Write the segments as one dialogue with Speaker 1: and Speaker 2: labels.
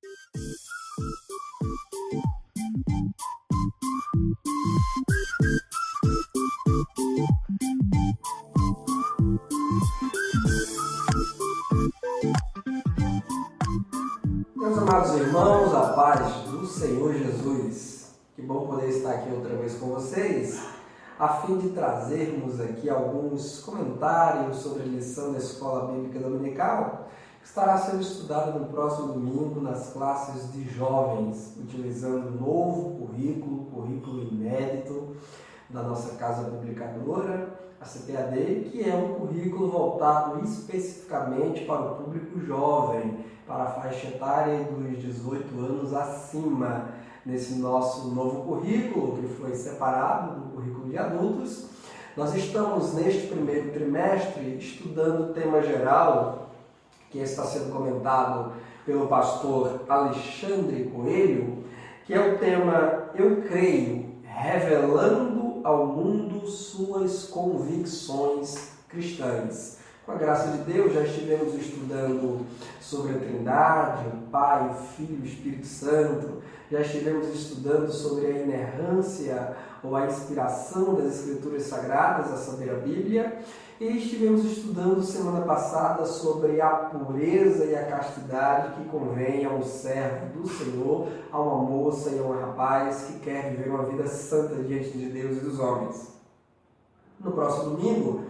Speaker 1: Meus amados irmãos, a paz do Senhor Jesus. Que bom poder estar aqui outra vez com vocês, a fim de trazermos aqui alguns comentários sobre a lição da Escola Bíblica Dominical, que estará sendo estudada no próximo domingo nas classes de jovens, utilizando o novo currículo inédito da nossa casa publicadora, a CPAD, que é um currículo voltado especificamente para o público jovem, para a faixa etária dos 18 anos acima. Nesse nosso novo currículo, que foi separado do currículo de adultos, nós estamos neste primeiro trimestre estudando o tema geral, que está sendo comentado pelo pastor Alexandre Coelho, que é o tema Eu Creio, revelando ao mundo suas convicções cristãs. Com a graça de Deus, já estivemos estudando sobre a Trindade, o Pai, o Filho e o Espírito Santo. Já estivemos estudando sobre a inerrância ou a inspiração das Escrituras Sagradas, a saber, a Bíblia. E estivemos estudando semana passada sobre a pureza e a castidade que convém a um servo do Senhor, a uma moça e a um rapaz que quer viver uma vida santa diante de Deus e dos homens. No próximo domingo,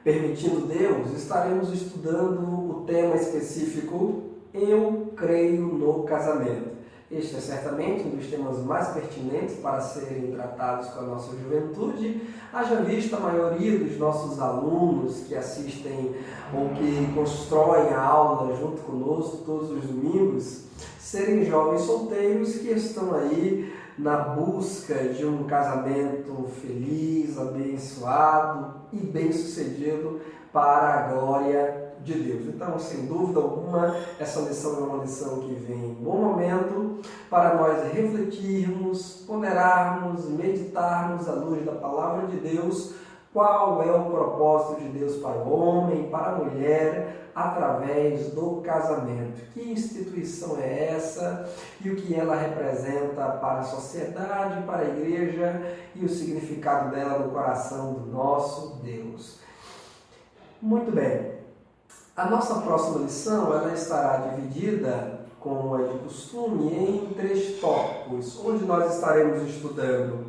Speaker 1: permitindo Deus, estaremos estudando o tema específico Eu Creio no Casamento. Este é certamente um dos temas mais pertinentes para serem tratados com a nossa juventude, haja vista a maioria dos nossos alunos que assistem ou que constroem a aula junto conosco todos os domingos, serem jovens solteiros que estão aí na busca de um casamento feliz, abençoado e bem-sucedido para a glória de Deus. Então, sem dúvida alguma, essa lição é uma lição que vem em bom momento para nós refletirmos, ponderarmos, meditarmos à luz da palavra de Deus, qual é o propósito de Deus para o homem e para a mulher através do casamento. Que instituição é essa e o que ela representa para a sociedade, para a igreja e o significado dela no coração do nosso Deus. Muito bem. A nossa próxima lição ela estará dividida, como é de costume, em 3 tópicos, onde nós estaremos estudando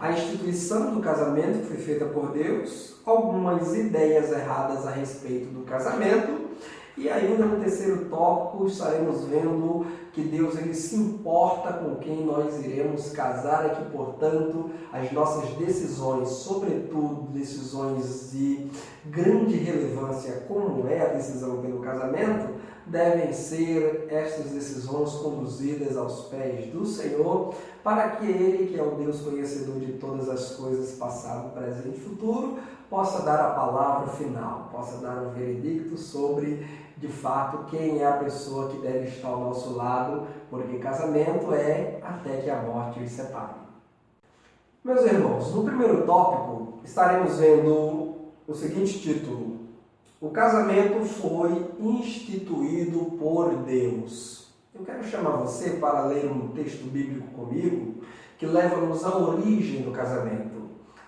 Speaker 1: a instituição do casamento que foi feita por Deus, algumas ideias erradas a respeito do casamento, e ainda no 3º tópico estaremos vendo que Deus ele se importa com quem nós iremos casar e que, portanto, as nossas decisões, sobretudo decisões de grande relevância, como é a decisão pelo casamento, devem ser estas decisões conduzidas aos pés do Senhor, para que Ele, que é o Deus conhecedor de todas as coisas, passado, presente e futuro, possa dar a palavra final, possa dar um veredicto sobre, de fato, quem é a pessoa que deve estar ao nosso lado, porque casamento é até que a morte os separe. Meus irmãos, no primeiro tópico estaremos vendo o seguinte título: O casamento foi instituído por Deus. Eu quero chamar você para ler um texto bíblico comigo que leva-nos à origem do casamento.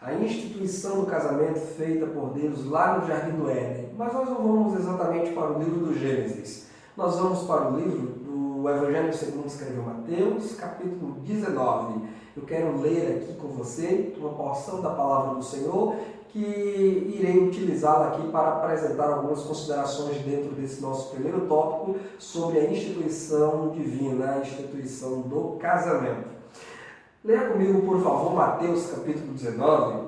Speaker 1: A instituição do casamento feita por Deus lá no Jardim do Éden. Mas nós não vamos exatamente para o livro do Gênesis. Nós vamos para o livro do Evangelho segundo escreveu Mateus, capítulo 19. Eu quero ler aqui com você uma porção da palavra do Senhor que irei utilizá-la aqui para apresentar algumas considerações dentro desse nosso primeiro tópico sobre a instituição divina, a instituição do casamento. Leia comigo, por favor, Mateus capítulo 19,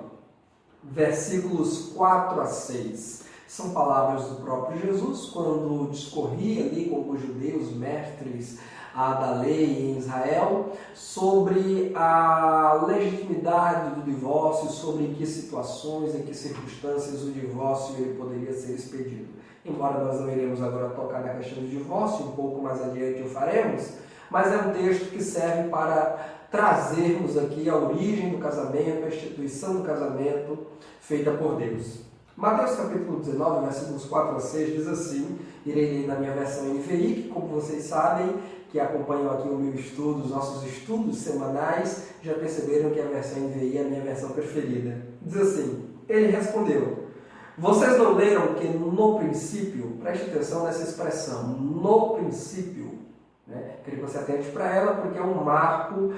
Speaker 1: versículos 4 a 6. São palavras do próprio Jesus, quando discorria ali com os judeus, mestres da lei em Israel, sobre a legitimidade do divórcio, sobre em que situações, em que circunstâncias o divórcio ele poderia ser expedido. Embora nós não iremos agora tocar na questão do divórcio, um pouco mais adiante o faremos, mas é um texto que serve para trazermos aqui a origem do casamento, a instituição do casamento feita por Deus. Mateus capítulo 19, versículos 4 a 6 diz assim, irei ler na minha versão NVI, que como vocês sabem que acompanham aqui o meu estudo, os nossos estudos semanais, já perceberam que a versão NVI é a minha versão preferida. Diz assim, ele respondeu, vocês não leram que no princípio, preste atenção nessa expressão, no princípio, né? Queria que você atente para ela, porque é um marco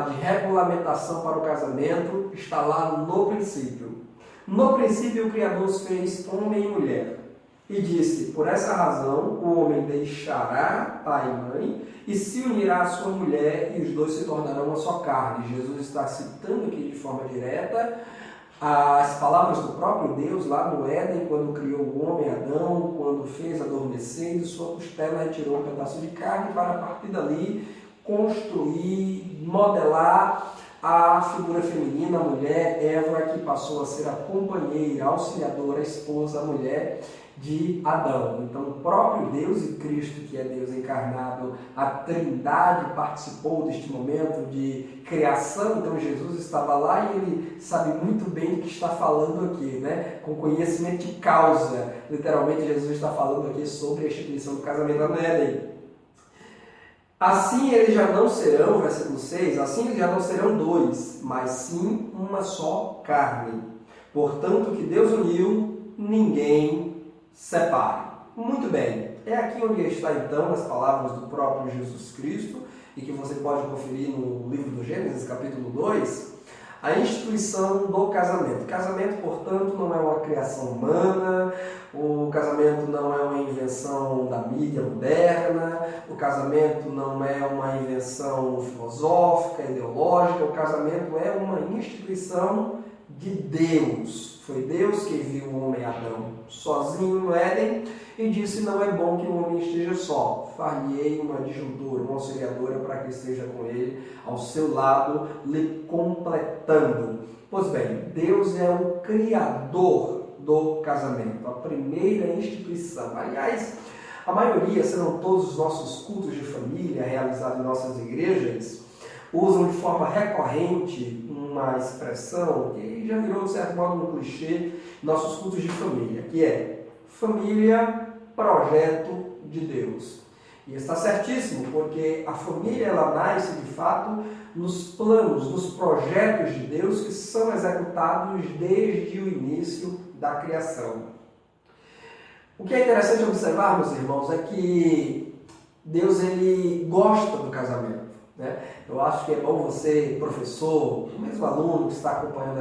Speaker 1: de regulamentação para o casamento, está lá no princípio. No princípio, o Criador os fez homem e mulher. E disse, por essa razão, o homem deixará pai e mãe e se unirá à sua mulher e os dois se tornarão uma só carne. Jesus está citando aqui de forma direta as palavras do próprio Deus lá no Éden, quando criou o homem Adão, quando fez adormecer e de sua costela retirou um pedaço de carne para a partir dali construir, modelar a figura feminina, a mulher, Eva, que passou a ser a companheira, a auxiliadora, a esposa, a mulher de Adão. Então, o próprio Deus e Cristo, que é Deus encarnado, a Trindade participou deste momento de criação. Então, Jesus estava lá e ele sabe muito bem do que está falando aqui, né? Com conhecimento de causa. Literalmente, Jesus está falando aqui sobre a instituição do casamento no Éden. Assim eles já não serão, versículo 6, assim eles já não serão dois, mas sim uma só carne. Portanto, o que Deus uniu, ninguém separe. Muito bem, é aqui onde está então as palavras do próprio Jesus Cristo, e que você pode conferir no livro do Gênesis, capítulo 2, a instituição do casamento. Casamento, portanto, não é uma criação humana, o casamento não é uma invenção da mídia moderna, o casamento não é uma invenção filosófica, ideológica, o casamento é uma instituição de Deus. Foi Deus que viu o homem Adão sozinho no Éden e disse, não é bom que o homem esteja só. Far-lhe-ei uma adjuntora, uma auxiliadora para que esteja com ele ao seu lado, lhe completando. Pois bem, Deus é o criador do casamento, a primeira instituição. Aliás, a maioria, se não todos os nossos cultos de família realizados em nossas igrejas, usam de forma recorrente uma expressão que já virou, de certo modo, um clichê, nossos cultos de família, que é família, projeto de Deus. E está certíssimo, porque a família ela nasce, de fato, nos planos, nos projetos de Deus que são executados desde o início da criação. O que é interessante observar, meus irmãos, é que Deus ele gosta do casamento. Né? Eu acho que é bom você, professor, o mesmo aluno que está acompanhando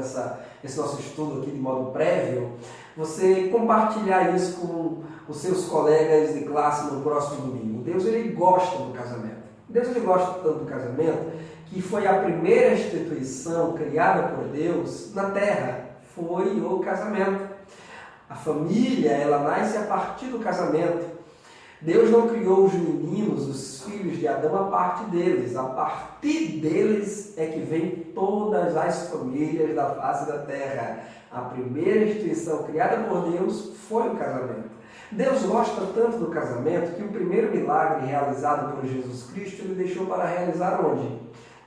Speaker 1: esse nosso estudo aqui de modo prévio, você compartilhar isso com os seus colegas de classe no próximo domingo. Deus ele gosta do casamento. Deus ele gosta tanto do casamento que foi a primeira instituição criada por Deus na Terra, foi o casamento. A família ela nasce a partir do casamento. Deus não criou os meninos, os filhos de Adão, a partir deles. A partir deles é que vem todas as famílias da face da terra. A primeira instituição criada por Deus foi o casamento. Deus gosta tanto do casamento que o primeiro milagre realizado por Jesus Cristo ele deixou para realizar onde?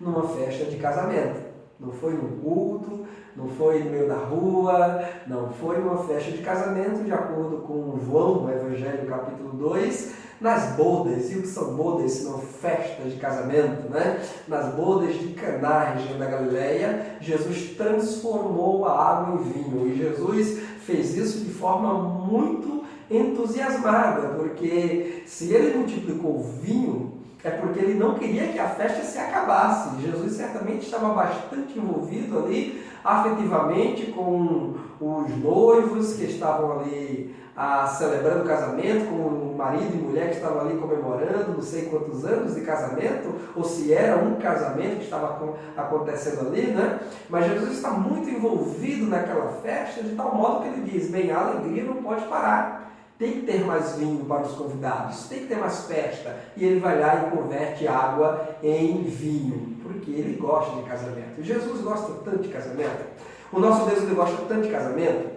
Speaker 1: Numa festa de casamento. Não foi num culto, não foi no meio da rua, não foi numa festa de casamento, de acordo com João, no Evangelho capítulo 2, nas bodas. E o que são bodas se não festas de casamento, né? Nas bodas de Caná, região da Galileia, Jesus transformou a água em vinho. E Jesus fez isso de forma muito entusiasmada, porque se ele multiplicou o vinho, é porque ele não queria que a festa se acabasse. Jesus certamente estava bastante envolvido ali, afetivamente, com os noivos que estavam ali celebrando o casamento, com o marido e mulher que estavam ali comemorando não sei quantos anos de casamento, ou se era um casamento que estava acontecendo ali, né? Mas Jesus está muito envolvido naquela festa, de tal modo que ele diz, bem, a alegria não pode parar. Tem que ter mais vinho para os convidados, tem que ter mais festa. E ele vai lá e converte água em vinho, porque ele gosta de casamento. Jesus gosta tanto de casamento. O nosso Deus ele gosta tanto de casamento,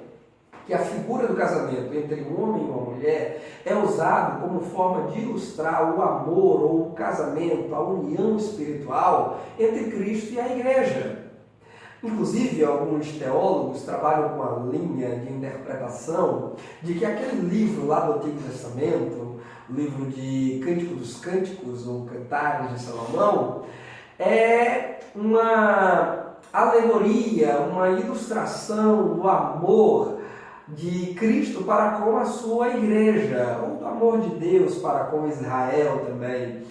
Speaker 1: que a figura do casamento entre um homem e uma mulher é usado como forma de ilustrar o amor ou o casamento, a união espiritual entre Cristo e a igreja. Inclusive, alguns teólogos trabalham com a linha de interpretação de que aquele livro lá do Antigo Testamento, livro de Cântico dos Cânticos, ou Cantares de Salomão, é uma alegoria, uma ilustração do amor de Cristo para com a sua igreja, ou do amor de Deus para com Israel também.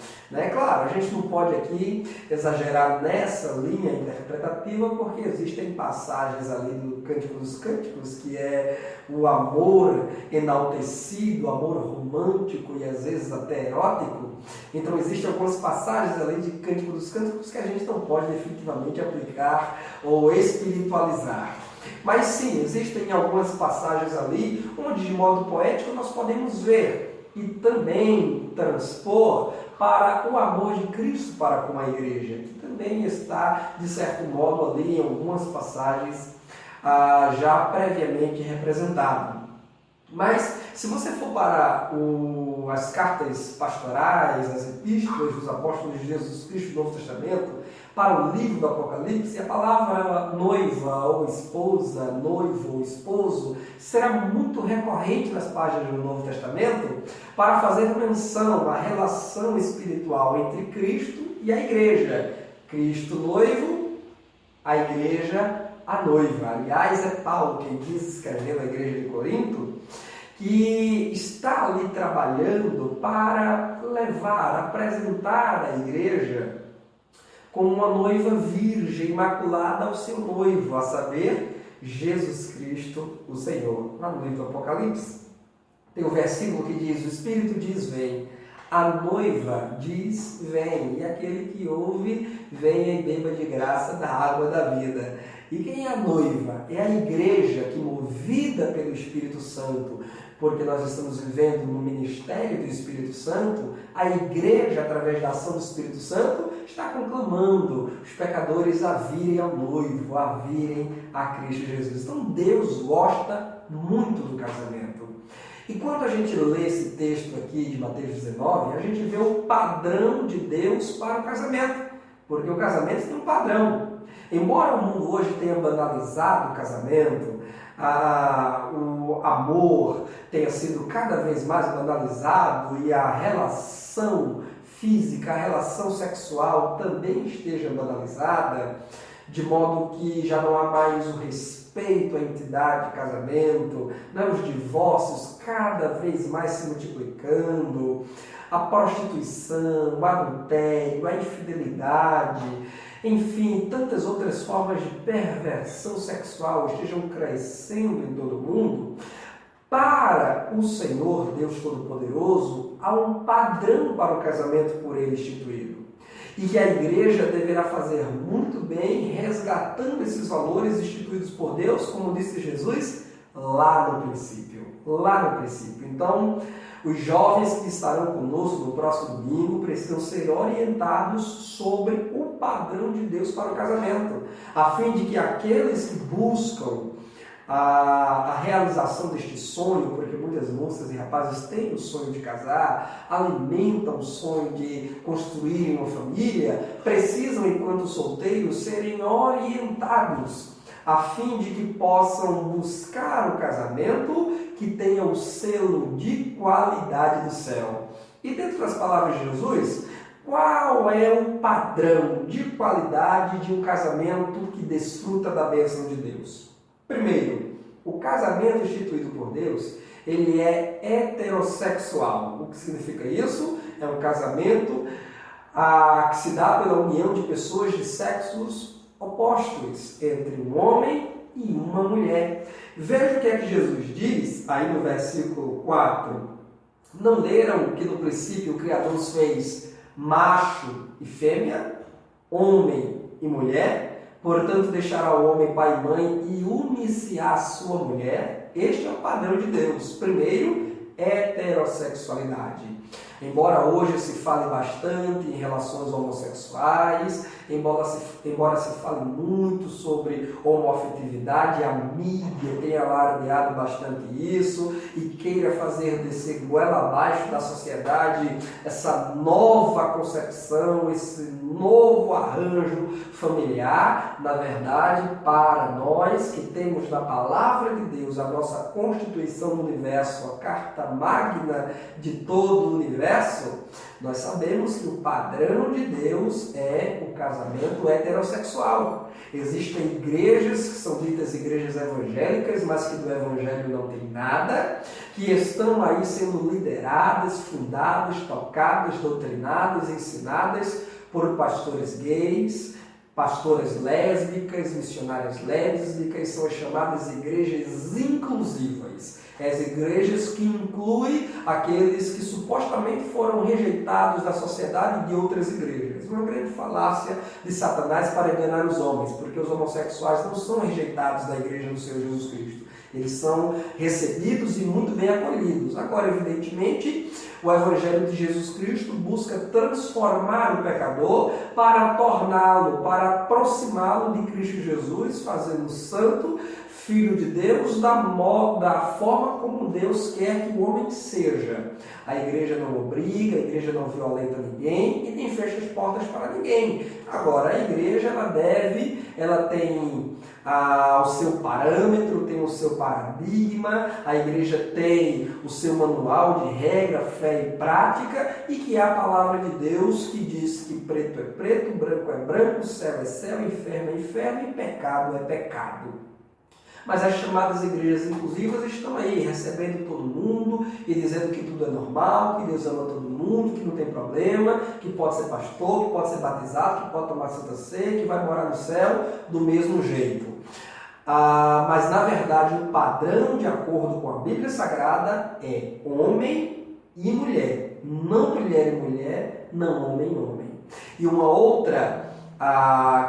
Speaker 1: Claro, a gente não pode aqui exagerar nessa linha interpretativa, porque existem passagens ali do Cântico dos Cânticos, que é o amor enaltecido, o amor romântico e às vezes até erótico. Então existem algumas passagens ali de Cântico dos Cânticos que a gente não pode definitivamente aplicar ou espiritualizar. Mas sim, existem algumas passagens ali onde de modo poético nós podemos ver e também transpor para o amor de Cristo para com a igreja, que também está, de certo modo, ali em algumas passagens já previamente representado. Mas, se você for para as cartas pastorais, as epístolas dos apóstolos de Jesus Cristo do Novo Testamento, para o livro do Apocalipse, a palavra noiva ou esposa, noivo ou esposo, será muito recorrente nas páginas do Novo Testamento para fazer menção à relação espiritual entre Cristo e a igreja. Cristo noivo, a igreja a noiva. Aliás, é Paulo quem diz, escrevendo a igreja de Corinto, que está ali trabalhando para apresentar a igreja como uma noiva virgem, imaculada ao seu noivo, a saber, Jesus Cristo, o Senhor. Lá no livro do Apocalipse, tem um versículo que diz: o Espírito diz, vem. A noiva diz, vem. E aquele que ouve, venha e beba de graça da água da vida. E quem é a noiva? É a igreja que, movida pelo Espírito Santo, porque nós estamos vivendo no ministério do Espírito Santo, a igreja, através da ação do Espírito Santo, está conclamando os pecadores a virem ao noivo, a virem a Cristo Jesus. Então Deus gosta muito do casamento. E quando a gente lê esse texto aqui de Mateus 19, a gente vê o padrão de Deus para o casamento, porque o casamento tem um padrão. Embora o mundo hoje tenha banalizado o casamento, o amor tenha sido cada vez mais banalizado e a relação física, a relação sexual também esteja banalizada, de modo que já não há mais o respeito à entidade de casamento, os divórcios cada vez mais se multiplicando, a prostituição, o adultério, a infidelidade, enfim, tantas outras formas de perversão sexual estejam crescendo em todo o mundo. Para o Senhor Deus Todo-Poderoso, há um padrão para o casamento por Ele instituído. E que a igreja deverá fazer muito bem, resgatando esses valores instituídos por Deus, como disse Jesus, lá no princípio. Então, os jovens que estarão conosco no próximo domingo precisam ser orientados sobre o padrão de Deus para o casamento, a fim de que aqueles que buscam a realização deste sonho, porque muitas moças e rapazes têm o sonho de casar, alimentam o sonho de construir uma família, precisam, enquanto solteiros, serem orientados a fim de que possam buscar o casamento que tenha o selo de qualidade do céu. E dentro das palavras de Jesus, qual é o padrão de qualidade de um casamento que desfruta da bênção de Deus? Primeiro, o casamento instituído por Deus, ele é heterossexual. O que significa isso? É um casamento que se dá pela união de pessoas de sexos opostos, entre um homem e uma mulher. Veja o que é que Jesus diz, aí no versículo 4. Não leram que no princípio o Criador os fez macho e fêmea, homem e mulher? Portanto, deixará o homem pai e mãe e unir-se à sua mulher. Este é o padrão de Deus. Primeiro, heterossexualidade. Embora hoje se fale bastante em relações homossexuais, embora se fale muito sobre homoafetividade, a mídia tenha alardeado bastante isso e queira fazer descer goela abaixo da sociedade essa nova concepção, esse novo arranjo familiar, na verdade, para nós que temos na Palavra de Deus a nossa Constituição do Universo, a Carta Magna de todo o Universo, nós sabemos que o padrão de Deus é o casamento heterossexual. Existem igrejas que são ditas igrejas evangélicas, mas que do evangelho não tem nada, que estão aí sendo lideradas, fundadas, tocadas, doutrinadas, ensinadas por pastores gays, pastoras lésbicas, missionárias lésbicas, são as chamadas igrejas inclusivas. As igrejas que incluem aqueles que supostamente foram rejeitados da sociedade de outras igrejas. Uma grande falácia de Satanás para enganar os homens, porque os homossexuais não são rejeitados da igreja do Senhor Jesus Cristo. Eles são recebidos e muito bem acolhidos. Agora, evidentemente, o Evangelho de Jesus Cristo busca transformar o pecador para torná-lo, para aproximá-lo de Cristo Jesus, fazendo santo, Filho de Deus, da forma como Deus quer que o homem seja. A igreja não obriga, a igreja não violenta ninguém e nem fecha as portas para ninguém. Agora, a igreja, ela tem o seu parâmetro, tem o seu paradigma, a igreja tem o seu manual de regra, fé e prática, e que é a palavra de Deus que diz que preto é preto, branco é branco, céu é céu, inferno é inferno e pecado é pecado. Mas as chamadas igrejas inclusivas estão aí, recebendo todo mundo e dizendo que tudo é normal, que Deus ama todo mundo, que não tem problema, que pode ser pastor, que pode ser batizado, que pode tomar Santa Ceia, que vai morar no céu do mesmo jeito. Mas, na verdade, o padrão, de acordo com a Bíblia Sagrada, é homem e mulher. Não mulher e mulher, não homem e homem. E uma outra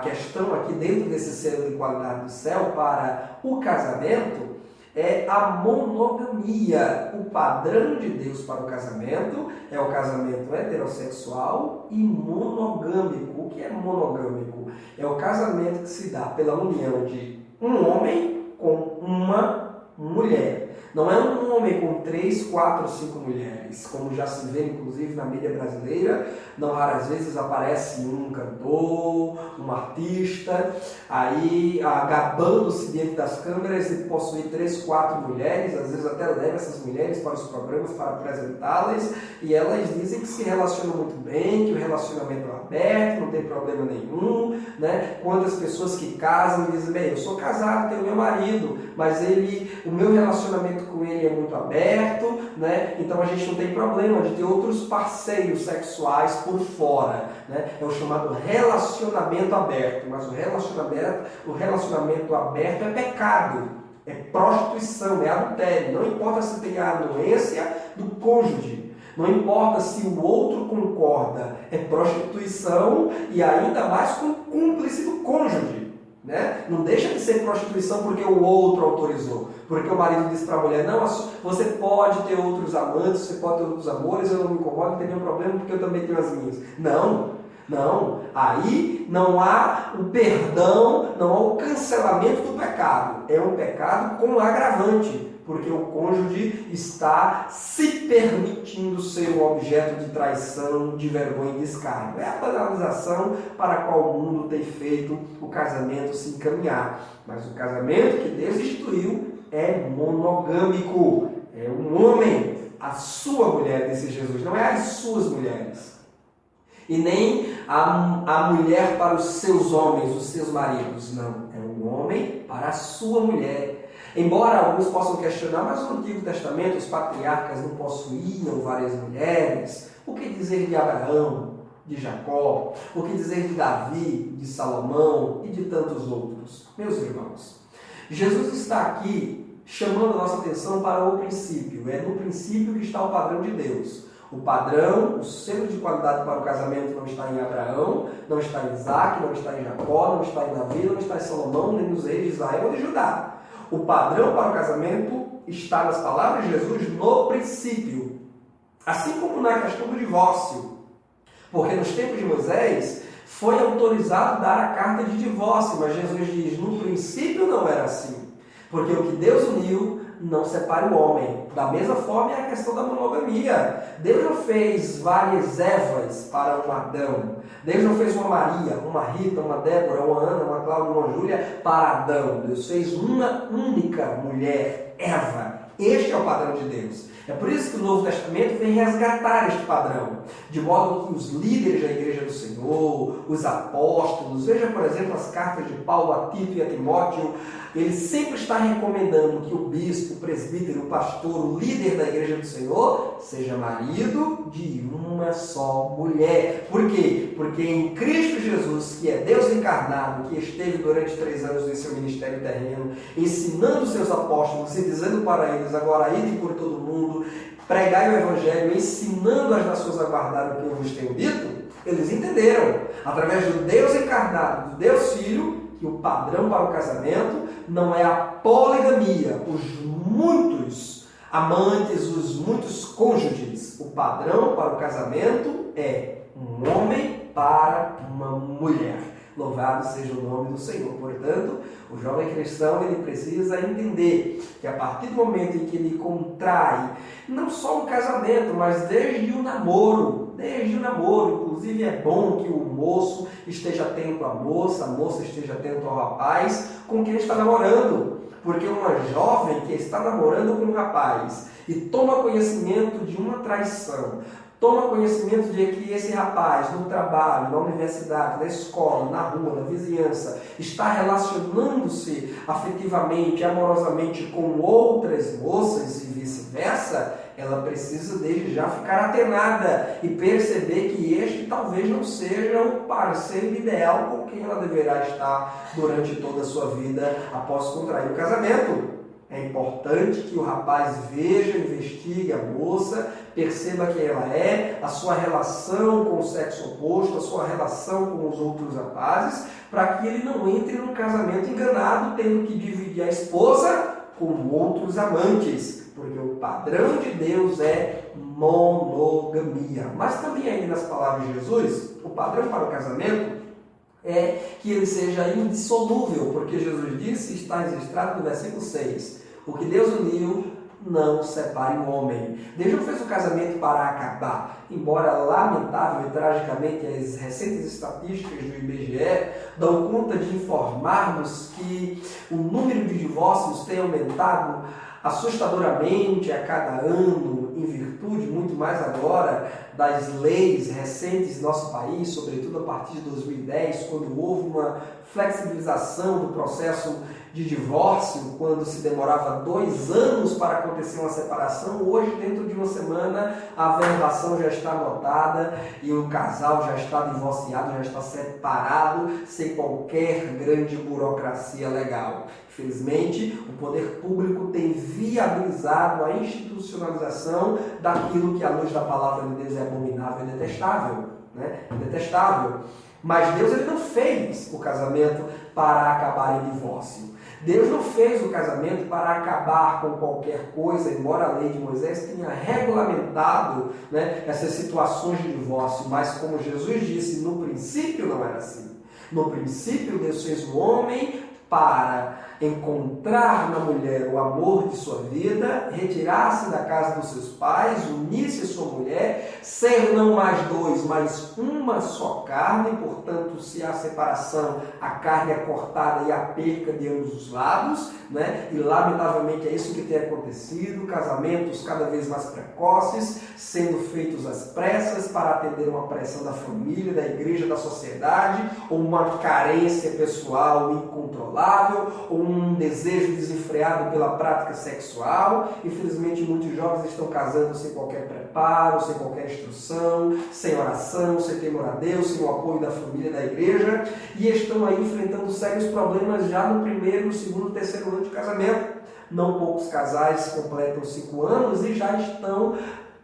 Speaker 1: questão aqui dentro desse selo de qualidade do céu para o casamento é a monogamia. O padrão de Deus para o casamento é o casamento heterossexual e monogâmico. O que é monogâmico? É o casamento que se dá pela união de um homem com uma mulher. Não é um homem com 3, 4, 5 mulheres, como já se vê inclusive na mídia brasileira. Não raras vezes aparece um cantor, um artista, aí gabando-se diante das câmeras de possuir 3, 4 mulheres, às vezes até leva essas mulheres para os programas para apresentá-las, e elas dizem que se relacionam muito bem, que o relacionamento é aberto, não tem problema nenhum, né? Quantas pessoas que casam dizem, bem, eu sou casado, tenho meu marido, mas o meu relacionamento com ele é muito aberto, né? Então a gente não tem problema de ter outros parceiros sexuais por fora, né? É o chamado relacionamento aberto, mas o relacionamento aberto é pecado, é prostituição, é adultério. Não importa se tem a anuência do cônjuge, não importa se o outro concorda, é prostituição e ainda mais com cúmplice do cônjuge. Né? Não deixa de ser prostituição porque o outro autorizou, porque o marido disse para a mulher, não, você pode ter outros amantes, você pode ter outros amores, eu não me incomodo, não tem nenhum problema porque eu também tenho as minhas. Não, aí não há o perdão, não há o cancelamento do pecado, é um pecado com agravante, porque o cônjuge está se permitindo ser um objeto de traição, de vergonha e descargo. É a banalização para a qual o mundo tem feito o casamento se encaminhar. Mas o casamento que Deus instituiu é monogâmico. É um homem, a sua mulher, disse Jesus, não é as suas mulheres. E nem a mulher para os seus homens, os seus maridos. Não, é um homem para a sua mulher. Embora alguns possam questionar, mas no Antigo Testamento os patriarcas não possuíam várias mulheres. O que dizer de Abraão, de Jacó? O que dizer de Davi, de Salomão e de tantos outros? Meus irmãos, Jesus está aqui chamando a nossa atenção para o princípio. É no princípio que está o padrão de Deus. O padrão, o selo de qualidade para o casamento não está em Abraão, não está em Isaac, não está em Jacó, não está em Davi, não está em Salomão, nem nos reis de Israel ou de Judá. O padrão para o casamento está nas palavras de Jesus no princípio. Assim como na questão do divórcio. Porque nos tempos de Moisés foi autorizado dar a carta de divórcio, mas Jesus diz, no princípio não era assim. Porque o que Deus uniu, não separe o homem. Da mesma forma é a questão da monogamia. Deus não fez várias Evas para um Adão. Deus não fez uma Maria, uma Rita, uma Débora, uma Ana, uma Cláudia, uma Júlia para Adão. Deus fez uma única mulher, Eva. Este é o padrão de Deus. É por isso que o Novo Testamento vem resgatar este padrão, de modo que os líderes da Igreja do Senhor, os apóstolos, veja, por exemplo, as cartas de Paulo a Tito e a Timóteo, ele sempre está recomendando que o bispo, o presbítero, o pastor, o líder da Igreja do Senhor, seja marido de uma só mulher. Por quê? Porque em Cristo Jesus, que é Deus encarnado, que esteve durante 3 anos em seu ministério terreno, ensinando os seus apóstolos e dizendo para eles, agora idem por todo mundo, pregai o Evangelho, ensinando as nações a guardar o que eu vos tenho dito, eles entenderam, através do Deus encarnado, do Deus Filho, que o padrão para o casamento não é a poligamia, os muitos amantes, os muitos cônjuges. O padrão para o casamento é um homem para uma mulher. Louvado seja o nome do Senhor. Portanto, o jovem cristão ele precisa entender que a partir do momento em que ele contrai não só um casamento, mas desde o namoro, inclusive é bom que o moço esteja atento à moça, a moça esteja atento ao rapaz com quem está namorando. Porque uma jovem que está namorando com um rapaz e toma conhecimento de uma traição, toma conhecimento de que esse rapaz, no trabalho, na universidade, na escola, na rua, na vizinhança, está relacionando-se afetivamente, amorosamente com outras moças e vice-versa, ela precisa desde já ficar atenada e perceber que este talvez não seja o parceiro ideal com quem ela deverá estar durante toda a sua vida após contrair o casamento. É importante que o rapaz veja, investigue a moça, perceba quem ela é, a sua relação com o sexo oposto, a sua relação com os outros rapazes, para que ele não entre num casamento enganado, tendo que dividir a esposa com outros amantes. Porque o padrão de Deus é monogamia. Mas também aí nas palavras de Jesus, o padrão para o casamento é que ele seja indissolúvel, porque Jesus disse, está registrado no versículo 6, o que Deus uniu, não separe o homem. Deus não fez o casamento para acabar, embora lamentável e tragicamente as recentes estatísticas do IBGE dão conta de informarmos que o número de divórcios tem aumentado assustadoramente a cada ano, em virtude, muito mais agora, das leis recentes do nosso país, sobretudo a partir de 2010, quando houve uma flexibilização do processo de divórcio, quando se demorava 2 anos para acontecer uma separação. Hoje, dentro de uma semana, a averbação já está anotada e o casal já está divorciado, já está separado, sem qualquer grande burocracia legal. Infelizmente, o poder público tem viabilizado a institucionalização daquilo que, à luz da palavra de Deus, é abominável e detestável. É detestável. Mas Deus ele não fez o casamento para acabar em divórcio. Deus não fez o casamento para acabar com qualquer coisa, embora a lei de Moisés tenha regulamentado essas situações de divórcio. Mas como Jesus disse, no princípio não era assim. No princípio Deus fez o homem para encontrar na mulher o amor de sua vida, retirar-se da casa dos seus pais, unir-se à sua mulher, ser não mais 2, mas uma só carne. Portanto, se há separação, a carne é cortada e a perca de ambos os lados, e lamentavelmente é isso que tem acontecido, casamentos cada vez mais precoces, sendo feitos às pressas para atender uma pressão da família, da igreja, da sociedade, ou uma carência pessoal incontrolável, ou um desejo desenfreado pela prática sexual. Infelizmente, muitos jovens estão casando sem qualquer preparo, sem qualquer instrução, sem oração, sem temor a Deus, sem o apoio da família, da igreja, e estão aí enfrentando sérios problemas já no primeiro, segundo, terceiro ano de casamento. Não poucos casais completam 5 anos e já estão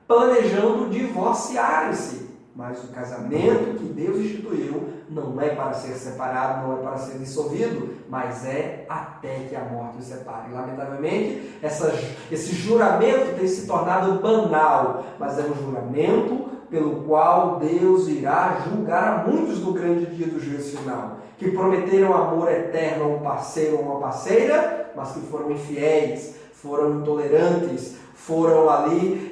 Speaker 1: planejando divorciar-se. Mas o casamento que Deus instituiu não é para ser separado, não é para ser dissolvido, mas é até que a morte os separe. Lamentavelmente, esse juramento tem se tornado banal, mas é um juramento pelo qual Deus irá julgar a muitos no grande dia do juízo final, que prometeram amor eterno a um parceiro ou uma parceira, mas que foram infiéis, foram intolerantes, foram ali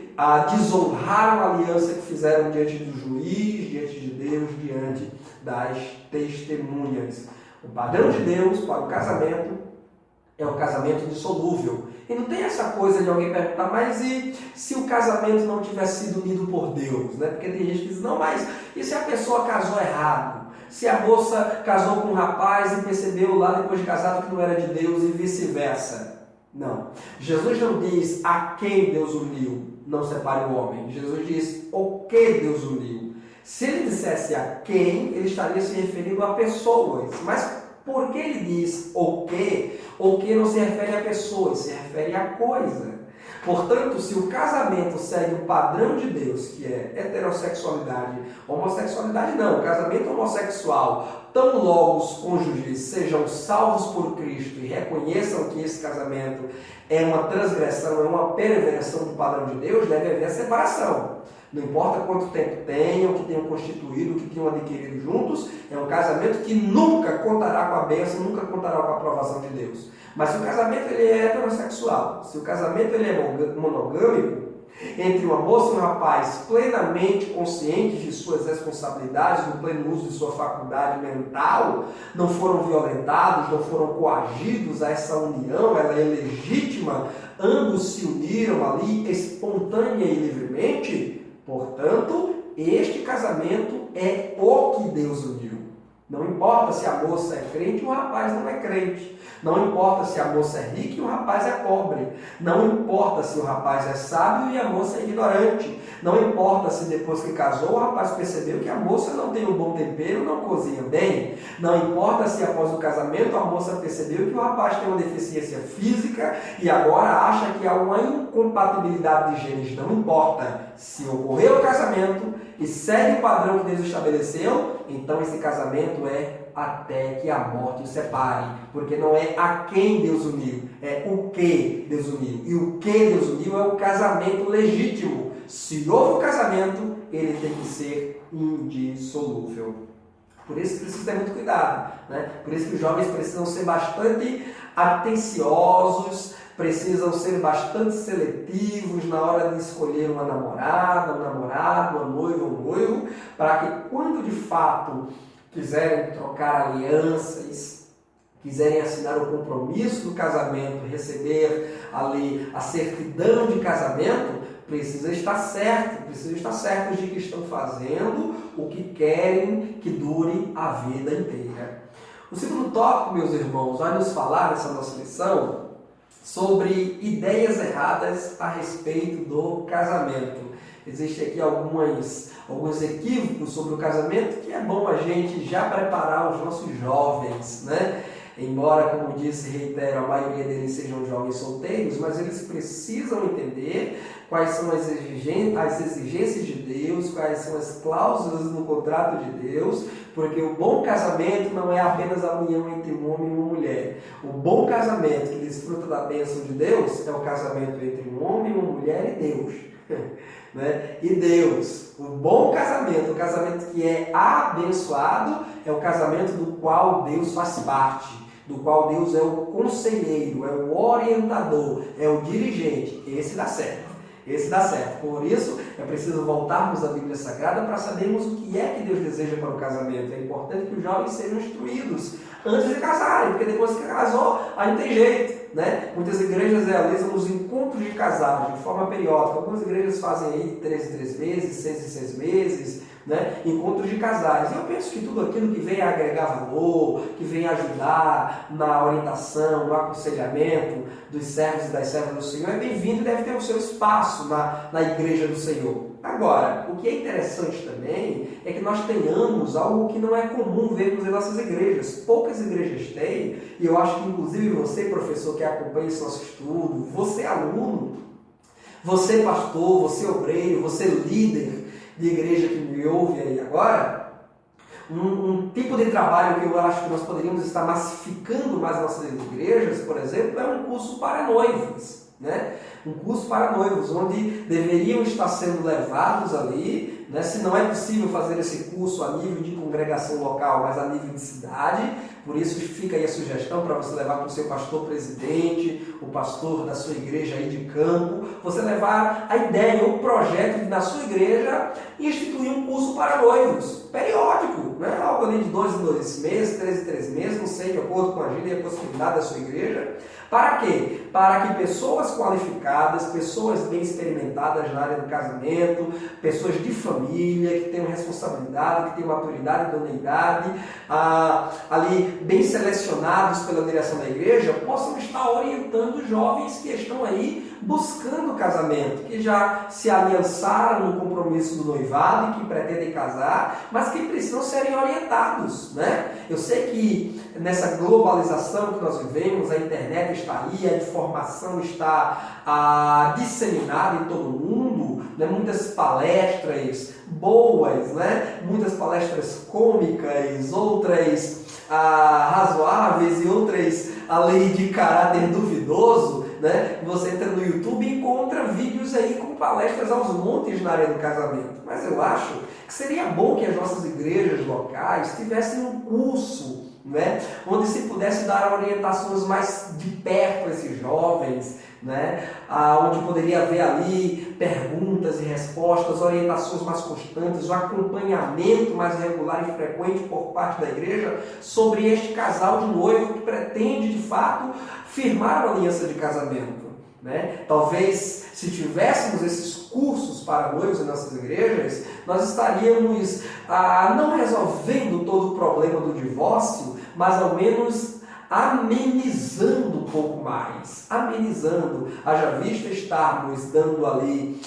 Speaker 1: desonraram a aliança que fizeram diante do juiz, diante de Deus, diante das testemunhas. O padrão de Deus para o casamento é o casamento dissolúvel. E não tem essa coisa de alguém perguntar, mas e se o casamento não tivesse sido unido por Deus? Né? Porque tem gente que diz, não, mas e se a pessoa casou errado? Se a moça casou com um rapaz e percebeu lá depois de casado que não era de Deus e vice-versa? Não. Jesus não diz a quem Deus uniu, não separe o homem. Jesus diz o que Deus uniu. Se ele dissesse a quem, ele estaria se referindo a pessoas. Mas por que ele diz o que? O que não se refere a pessoas, se refere a coisa. Portanto, se o casamento segue o padrão de Deus, que é heterossexualidade, homossexualidade não, casamento homossexual, tão logo os cônjuges sejam salvos por Cristo e reconheçam que esse casamento é uma transgressão, é uma perversão do padrão de Deus, deve haver separação. Não importa quanto tempo tenham, que tenham constituído, que tenham adquirido juntos, é um casamento que nunca contará com a bênção, nunca contará com a aprovação de Deus. Mas se o casamento ele é heterossexual, se o casamento ele é monogâmico, entre uma moça e um rapaz plenamente conscientes de suas responsabilidades, no pleno uso de sua faculdade mental, não foram violentados, não foram coagidos a essa união, ela é legítima, ambos se uniram ali espontânea e livremente. Portanto, este casamento é o que Deus uniu. Não importa se a moça é crente e o rapaz não é crente. Não importa se a moça é rica e o rapaz é pobre. Não importa se o rapaz é sábio e a moça é ignorante. Não importa se depois que casou o rapaz percebeu que a moça não tem um bom tempero, não cozinha bem. Não importa se após o casamento a moça percebeu que o rapaz tem uma deficiência física e agora acha que há uma incompatibilidade de genes. Não importa. Se ocorreu o casamento e segue o padrão que Deus estabeleceu, então esse casamento é até que a morte os separe, porque não é a quem Deus uniu, é o que Deus uniu. E o que Deus uniu é o casamento legítimo. Se houve o casamento, ele tem que ser indissolúvel. Por isso precisa ter muito cuidado, né? Por isso que os jovens precisam ser bastante atenciosos, precisam ser bastante seletivos na hora de escolher uma namorada, um namorado, uma noiva, um noivo, para que quando de fato quiserem trocar alianças, quiserem assinar o compromisso do casamento, receber ali a certidão de casamento, precisam estar certos de que estão fazendo o que querem que dure a vida inteira. O segundo tópico, meus irmãos, vai nos falar nessa nossa lição sobre ideias erradas a respeito do casamento. Existem aqui alguns equívocos sobre o casamento que é bom a gente já preparar os nossos jovens, né? Embora, como disse, reitero, a maioria deles sejam jovens solteiros, mas eles precisam entender quais são as exigências de Deus, quais são as cláusulas no contrato de Deus, porque o bom casamento não é apenas a união entre um homem e uma mulher. O bom casamento que desfruta da bênção de Deus é o casamento entre um homem, uma mulher e Deus. Né? E Deus, o bom casamento, o casamento que é abençoado, é o casamento do qual Deus faz parte, do qual Deus é o conselheiro, é o orientador, é o dirigente. Esse dá certo. Esse dá certo. Por isso, é preciso voltarmos à Bíblia Sagrada para sabermos o que é que Deus deseja para o casamento. É importante que os jovens sejam instruídos antes de casarem, porque depois que casou, aí não tem jeito, né? Muitas igrejas realizam os encontros de casais de forma periódica. Algumas igrejas fazem aí de 3 em 3 meses, 6 em 6 meses, né? Encontros de casais. Eu penso que tudo aquilo que vem agregar valor, que vem ajudar na orientação, no aconselhamento dos servos e das servas do Senhor é bem-vindo e deve ter o seu espaço na igreja do Senhor. Agora, o que é interessante também é que nós tenhamos algo que não é comum vermos em nossas igrejas. Poucas igrejas têm, e eu acho que inclusive você, professor, que acompanha esse nosso estudo, você aluno, você pastor, você obreiro, você líder de igreja que me ouve aí agora, Um tipo de trabalho que eu acho que nós poderíamos estar massificando mais nas nossas igrejas, por exemplo, é um curso para noivos, né? Um curso para noivos, onde deveriam estar sendo levados ali, né? Se não é possível fazer esse curso a nível de congregação local, mas a nível de cidade, por isso fica aí a sugestão para você levar para o seu pastor presidente, o pastor da sua igreja aí de campo, você levar a ideia, o projeto de na sua igreja instituir um curso para noivos, periódico, né? Algo ali de 2 em 2 meses, 3 em 3 meses, não sei, de acordo com a agenda e a possibilidade da sua igreja. Para quê? Para que pessoas qualificadas, pessoas bem experimentadas na área do casamento, pessoas de família, que tenham responsabilidade, que tenham maturidade e idoneidade, ali bem selecionados pela direção da igreja, possam estar orientando jovens que estão aí buscando casamento, que já se aliançaram no compromisso do noivado e que pretendem casar, mas que precisam serem orientados, né? Eu sei que nessa globalização que nós vivemos, a internet está aí, a informação está disseminada em todo mundo, né? Muitas palestras boas, né? Muitas palestras cômicas, outras razoáveis e outras ali de caráter duvidoso, né? Você entra no YouTube e encontra vídeos aí com palestras aos montes na área do casamento. Mas eu acho que seria bom que as nossas igrejas locais tivessem um curso, né? Onde se pudesse dar orientações mais de perto a esses jovens, né? Onde poderia haver ali perguntas e respostas, orientações mais constantes, um acompanhamento mais regular e frequente por parte da igreja sobre este casal de noivo que pretende de fato firmar uma aliança de casamento, né? Talvez se tivéssemos esses cursos para noivos em nossas igrejas, nós estaríamos não resolvendo todo o problema do divórcio, mas ao menos amenizando um pouco mais, amenizando, haja vista estarmos dando ali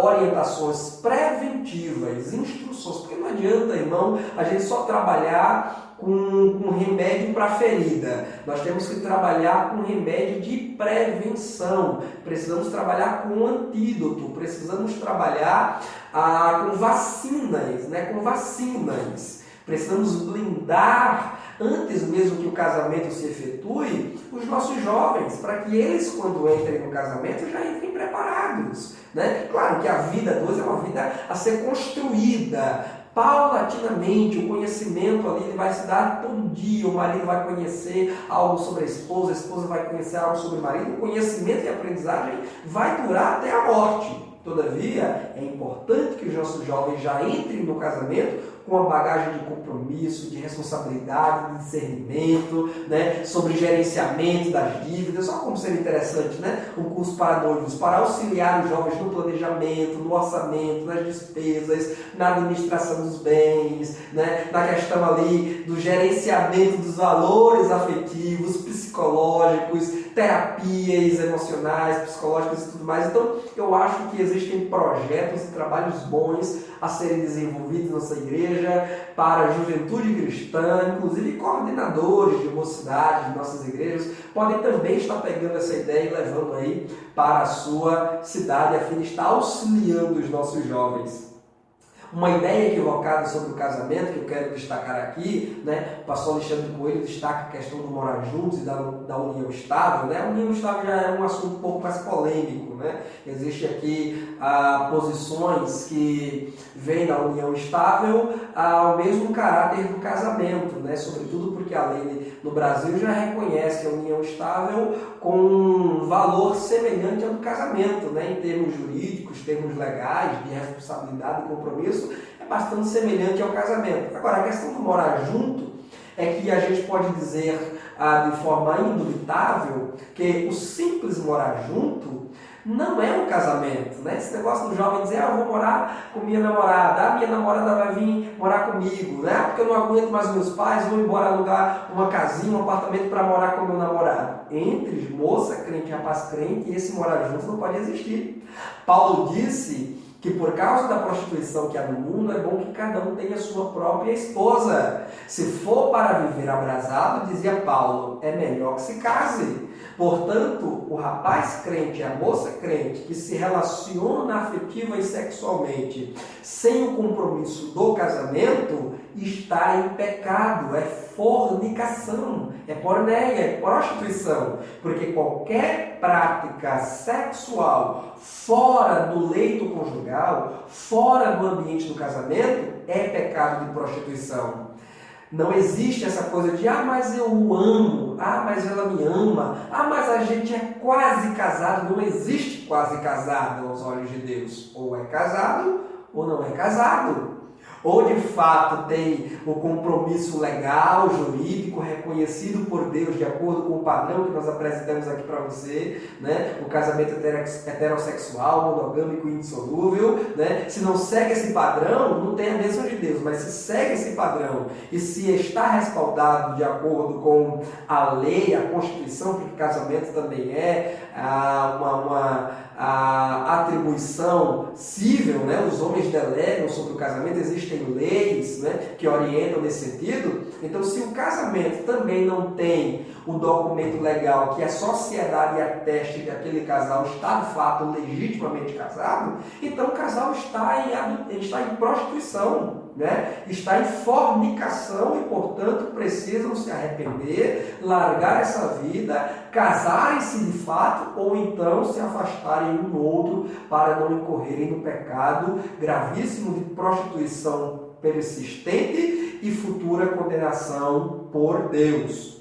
Speaker 1: orientações preventivas, instruções, porque não adianta, irmão, a gente só trabalhar com remédio para ferida, nós temos que trabalhar com remédio de prevenção, precisamos trabalhar com antídoto, precisamos trabalhar com vacinas, né? Com vacinas, precisamos blindar antes mesmo que o casamento se efetue, os nossos jovens, para que eles, quando entrem no casamento, já entrem preparados, né? Claro que a vida a dois é uma vida a ser construída paulatinamente, o conhecimento ali ele vai se dar todo dia, o marido vai conhecer algo sobre a esposa vai conhecer algo sobre o marido, o conhecimento e a aprendizagem vai durar até a morte. Todavia, é importante que os nossos jovens já entrem no casamento com uma bagagem de compromisso, de responsabilidade, de discernimento, né? Sobre gerenciamento das dívidas. Olha como seria interessante, né? Um curso para noivos, para auxiliar os jovens no planejamento, no orçamento, nas despesas, na administração dos bens, né? Na questão ali do gerenciamento dos valores afetivos, psicológicos, terapias emocionais, psicológicas e tudo mais. Então, eu acho que existem projetos e trabalhos bons a serem desenvolvidos na nossa igreja para a juventude cristã, inclusive coordenadores de mocidade de nossas igrejas podem também estar pegando essa ideia e levando aí para a sua cidade a fim de estar auxiliando os nossos jovens. Uma ideia equivocada sobre o casamento que eu quero destacar aqui, né? O pastor Alexandre Coelho destaca a questão do morar juntos e da união estável, né? A união estável já é um assunto um pouco mais polêmico, né? Existe aqui posições que vêm da união estável ao mesmo caráter do casamento, né? Sobretudo porque a lei no Brasil já reconhece a união estável com um valor semelhante ao do casamento, né? Em termos jurídicos, termos legais, de responsabilidade e compromisso, é bastante semelhante ao casamento. Agora, a questão do morar junto é que a gente pode dizer de forma indubitável que o simples morar junto não é um casamento, né? Esse negócio do jovem dizer, eu vou morar com minha namorada, minha namorada vai vir morar comigo, né? Porque eu não aguento mais meus pais, vou embora alugar uma casinha, um apartamento para morar com meu namorado. Entre moça crente e rapaz crente, esse morar junto não pode existir. Paulo disse que por causa da prostituição que há no mundo, é bom que cada um tenha sua própria esposa. Se for para viver abrasado, dizia Paulo, é melhor que se case. Portanto, o rapaz crente, a moça crente, que se relaciona afetiva e sexualmente sem o compromisso do casamento, está em pecado, é fornicação, é porneia, é prostituição. Porque qualquer prática sexual fora do leito conjugal, fora do ambiente do casamento, é pecado de prostituição. Não existe essa coisa de, mas eu o amo, mas ela me ama, mas a gente é quase casado. Não existe quase casado aos olhos de Deus. Ou é casado ou não é casado. Ou de fato tem o compromisso legal, jurídico, reconhecido por Deus de acordo com o padrão que nós apresentamos aqui para você, né? O casamento heterossexual, monogâmico e indissolúvel, né? Se não segue esse padrão, não tem a bênção de Deus, mas se segue esse padrão e se está respaldado de acordo com a lei, a Constituição, porque casamento também é a atribuição cível, né? Os homens delegam sobre o casamento, existem leis, né, que orientam nesse sentido. Então, se o casamento também não tem o documento legal que a sociedade ateste que aquele casal está de fato legitimamente casado, então o casal está em prostituição, né? Está em fornicação e, portanto, precisam se arrepender, largar essa vida, casarem-se de fato ou então se afastarem um do outro para não incorrerem no pecado gravíssimo de prostituição persistente e futura condenação por Deus.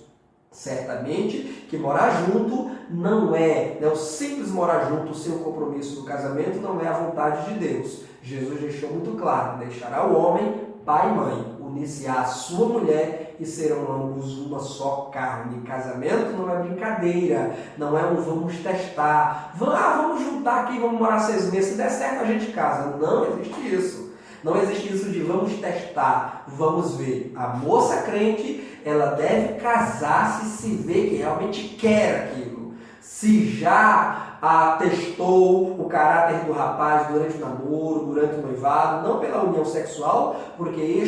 Speaker 1: Certamente que morar junto não é, o simples morar junto sem o compromisso do casamento não é a vontade de Deus. Jesus deixou muito claro, deixará o homem, pai e mãe, unir-se-á a sua mulher e serão ambos uma só carne. Casamento não é brincadeira, não é um vamos testar, vamos juntar aqui, vamos morar 6 meses, se der certo a gente casa. Não existe isso. Não existe isso de vamos testar, vamos ver. A moça crente, ela deve casar-se e se ver que realmente quer aquilo. Se já testou o caráter do rapaz durante o namoro, durante o noivado, não pela união sexual, porque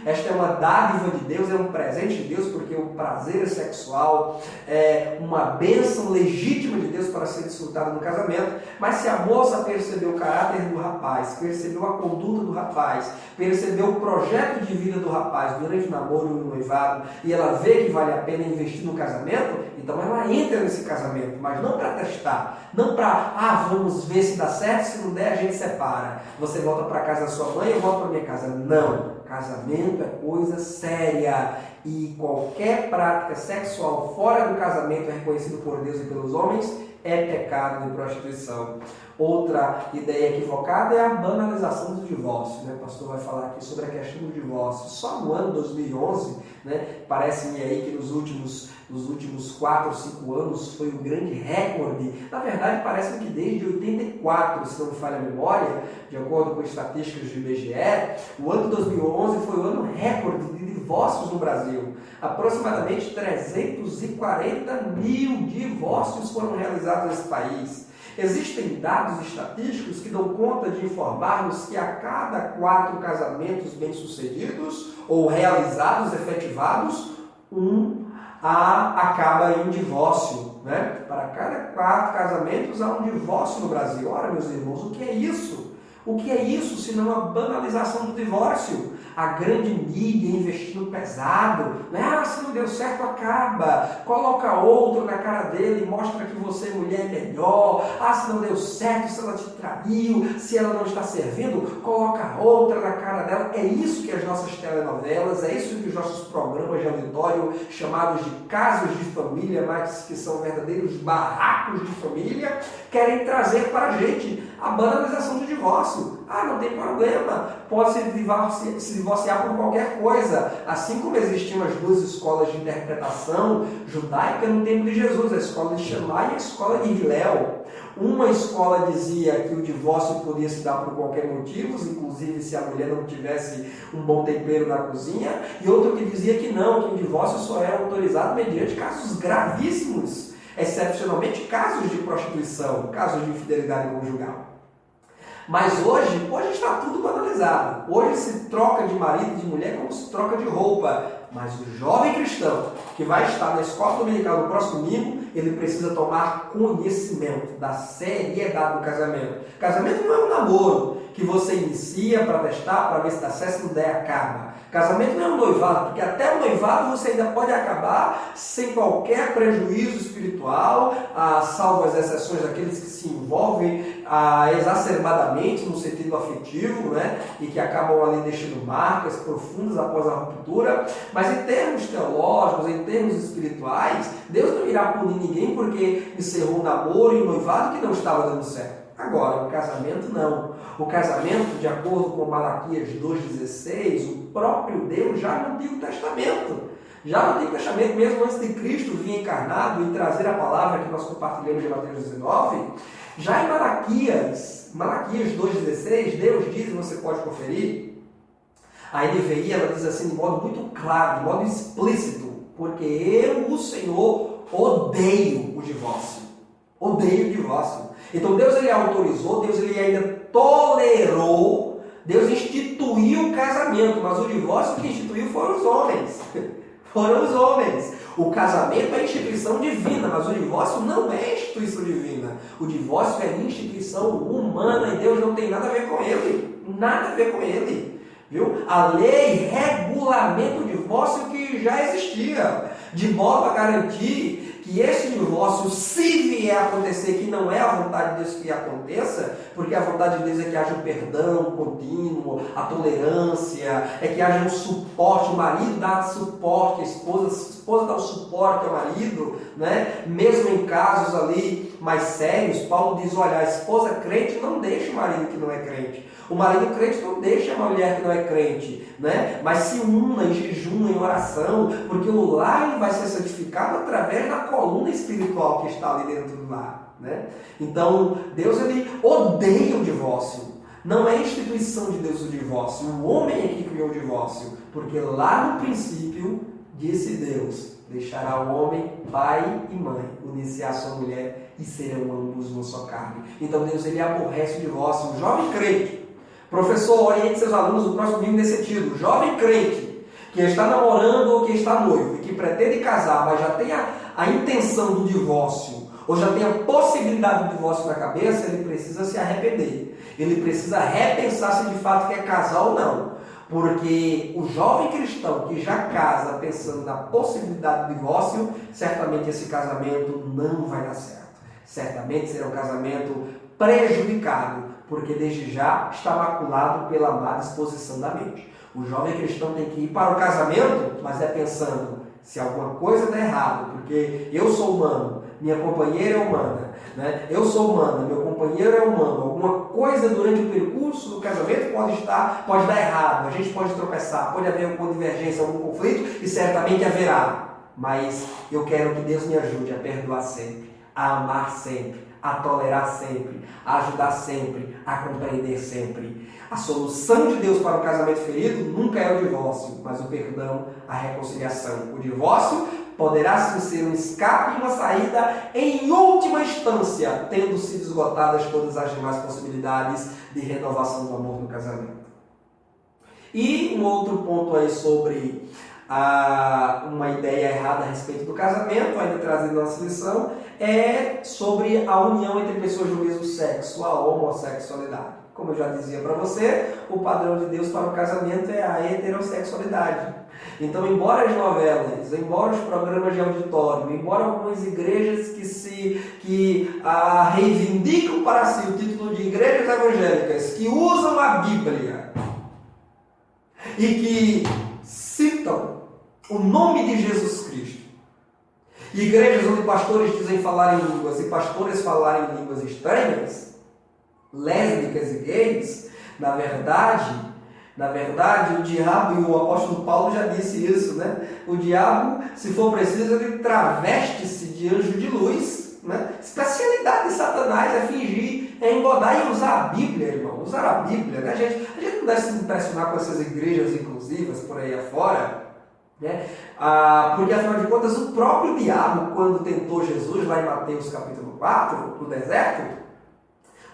Speaker 1: esta é uma dádiva de Deus, é um presente de Deus, porque o prazer sexual é uma bênção legítima de Deus para ser desfrutada no casamento. Mas se a moça percebeu o caráter do rapaz, percebeu a conduta do rapaz, percebeu o projeto de vida do rapaz durante o namoro e o noivado, e ela vê que vale a pena investir no casamento, então ela entra nesse casamento, mas não para testar, não para, vamos ver se dá certo, se não der a gente separa. Você volta para casa da sua mãe, eu volto para minha casa. Não, casamento é coisa séria e qualquer prática sexual fora do casamento é reconhecido por Deus e pelos homens, é pecado de prostituição. Outra ideia equivocada é a banalização do divórcio, né? O pastor vai falar aqui sobre a questão do divórcio. Só no ano 2011, né, parece-me aí que nos últimos 4 ou 5 anos foi um grande recorde. Na verdade, parece-me que desde 84, se não me falha a memória, de acordo com estatísticas do IBGE, o ano de 2011 foi o ano recorde de divórcios no Brasil. Aproximadamente 340 mil divórcios foram realizados nesse país. Existem dados estatísticos que dão conta de informar-nos que a cada 4 casamentos bem-sucedidos ou realizados, efetivados, acaba em divórcio, né? Para cada 4 casamentos há um divórcio no Brasil. Ora, meus irmãos, o que é isso? O que é isso se não a banalização do divórcio? A grande mídia investindo pesado, né? Se não deu certo, acaba. Coloca outro na cara dele e mostra que você, mulher, é melhor. Se não deu certo, se ela te traiu, se ela não está servindo, coloca outra na cara dela. É isso que as nossas telenovelas, é isso que os nossos programas de auditório, chamados de casos de família, mas que são verdadeiros barracos de família, querem trazer para a gente. A banalização do divórcio. Não tem problema, pode se divorciar por qualquer coisa. Assim como existiam as 2 escolas de interpretação judaica no tempo de Jesus, a escola de Shammai e a escola de Hillel. Uma escola dizia que o divórcio podia se dar por qualquer motivo, inclusive se a mulher não tivesse um bom tempero na cozinha, e outra que dizia que não, que o divórcio só era autorizado mediante casos gravíssimos, excepcionalmente casos de prostituição, casos de infidelidade conjugal. Mas hoje está tudo banalizado. Hoje se troca de marido e de mulher como se troca de roupa. Mas o jovem cristão que vai estar na escola dominical no próximo domingo, ele precisa tomar conhecimento da seriedade do casamento. Casamento não é um namoro que você inicia para testar, para ver se dá certo, se não der, acaba. Casamento não é um noivado, porque até o noivado você ainda pode acabar sem qualquer prejuízo espiritual, salvo as exceções daqueles que se envolvem exacerbadamente no sentido afetivo, né? E que acabam ali deixando marcas profundas após a ruptura. Mas em termos teológicos, em termos espirituais, Deus não irá punir ninguém porque encerrou um namoro e um noivado que não estava dando certo. Agora, o casamento não. O casamento, de acordo com Malaquias 2,16, o próprio Deus já no Antigo Testamento. Já no Antigo Testamento, mesmo antes de Cristo vir encarnado e trazer a palavra que nós compartilhamos de Mateus 19, já em Malaquias 2,16, Deus diz, você pode conferir, a NVI ela diz assim de modo muito claro, de modo explícito, porque eu, o Senhor, odeio o divórcio. Odeio o divórcio. Então Deus ele autorizou, Deus ele ainda tolerou, Deus instituiu o casamento, mas o divórcio que instituiu foram os homens. Foram os homens. O casamento é instituição divina, mas o divórcio não é instituição divina. O divórcio é instituição humana e Deus não tem nada a ver com ele. Nada a ver com ele. Viu? A lei regulamenta o divórcio que já existia, de modo a garantir que esse divórcio, se vier a acontecer, que não é a vontade de Deus que aconteça, porque a vontade de Deus é que haja um perdão contínuo, a tolerância, é que haja um suporte, o marido dá suporte à esposa dá o suporte ao marido, né? Mesmo em casos ali mais sérios, Paulo diz, olha, a esposa crente não deixa o marido que não é crente. O marido crente não deixa a mulher que não é crente, né? Mas se una em jejum, em oração, porque o lar ele vai ser santificado através da coluna espiritual que está ali dentro do lar, né? Então, Deus ele odeia o divórcio. Não é instituição de Deus o divórcio. O homem é que criou o divórcio, porque lá no princípio disse Deus, deixará o homem pai e mãe, unir-se à sua mulher e serão ambos uma só carne. Então Deus ele aborrece o divórcio. O jovem crente, professor, oriente seus alunos no próximo domingo nesse sentido. O jovem crente que está namorando ou que está noivo e que pretende casar, mas já tem a intenção do divórcio, ou já tem a possibilidade do divórcio na cabeça, ele precisa se arrepender. Ele precisa repensar se de fato quer casar ou não. Porque o jovem cristão que já casa pensando na possibilidade do divórcio, certamente esse casamento não vai dar certo. Certamente será um casamento prejudicado, porque desde já está maculado pela má disposição da mente. O jovem cristão tem que ir para o casamento, mas é pensando, se alguma coisa der errado, porque eu sou humano, minha companheira é humana, né? Eu sou humano, meu companheiro é humano, alguma coisa durante o percurso do casamento pode dar errado, a gente pode tropeçar, pode haver alguma divergência, algum conflito, e certamente haverá. Mas eu quero que Deus me ajude a perdoar sempre, a amar sempre, a tolerar sempre, a ajudar sempre, a compreender sempre. A solução de Deus para o casamento ferido nunca é o divórcio, mas o perdão, a reconciliação. O divórcio poderá sim ser um escape e uma saída em última instância, tendo sido esgotadas todas as demais possibilidades de renovação do amor no casamento. E um outro ponto aí sobre uma ideia errada a respeito do casamento, ainda trazendo nossa lição, é sobre a união entre pessoas do mesmo sexo, a homossexualidade. Como eu já dizia para você, o padrão de Deus para o casamento é a heterossexualidade. Então, embora as novelas, embora os programas de auditório, embora algumas igrejas que reivindicam para si o título de igrejas evangélicas, que usam a Bíblia e que citam o nome de Jesus Cristo, igrejas onde pastores dizem falar em línguas e pastores falarem em línguas estranhas, lésbicas e gays, na verdade, o diabo, e o apóstolo Paulo já disse isso, né? O diabo, se for preciso, ele traveste-se de anjo de luz, né? Especialidade de Satanás é fingir, é engodar e usar a Bíblia, irmão. Usar a Bíblia, né? A gente não deve se impressionar com essas igrejas inclusivas por aí afora, né? Porque afinal de contas, o próprio diabo, quando tentou Jesus, lá em Mateus capítulo 4, no deserto,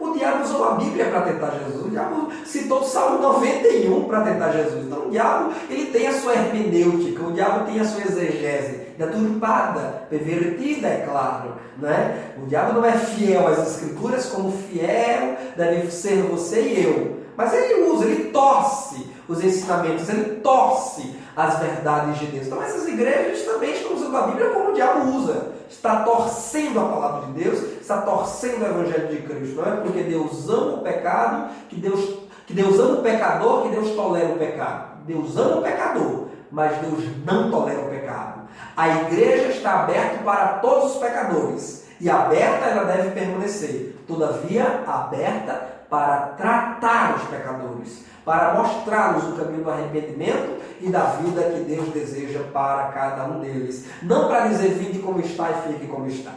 Speaker 1: O diabo usou a Bíblia para tentar Jesus. O diabo citou o Salmo 91 para tentar Jesus. Então o diabo ele tem a sua hermenêutica, o diabo tem a sua exegese, deturpada, pervertida, é claro. Né? O diabo não é fiel às Escrituras como fiel deve ser você e eu. Mas ele usa, ele torce os ensinamentos, ele torce as verdades de Deus. Então essas igrejas também estão usando a Bíblia como o diabo usa. Está torcendo a palavra de Deus, está torcendo o Evangelho de Cristo. Não é porque Deus ama o pecado, que Deus ama o pecador, que Deus tolera o pecado. Deus ama o pecador, mas Deus não tolera o pecado. A igreja está aberta para todos os pecadores. E aberta ela deve permanecer. Todavia, aberta para tratar os pecadores, para mostrá-los o caminho do arrependimento e da vida que Deus deseja para cada um deles. Não para dizer, vinde como está e fique como está.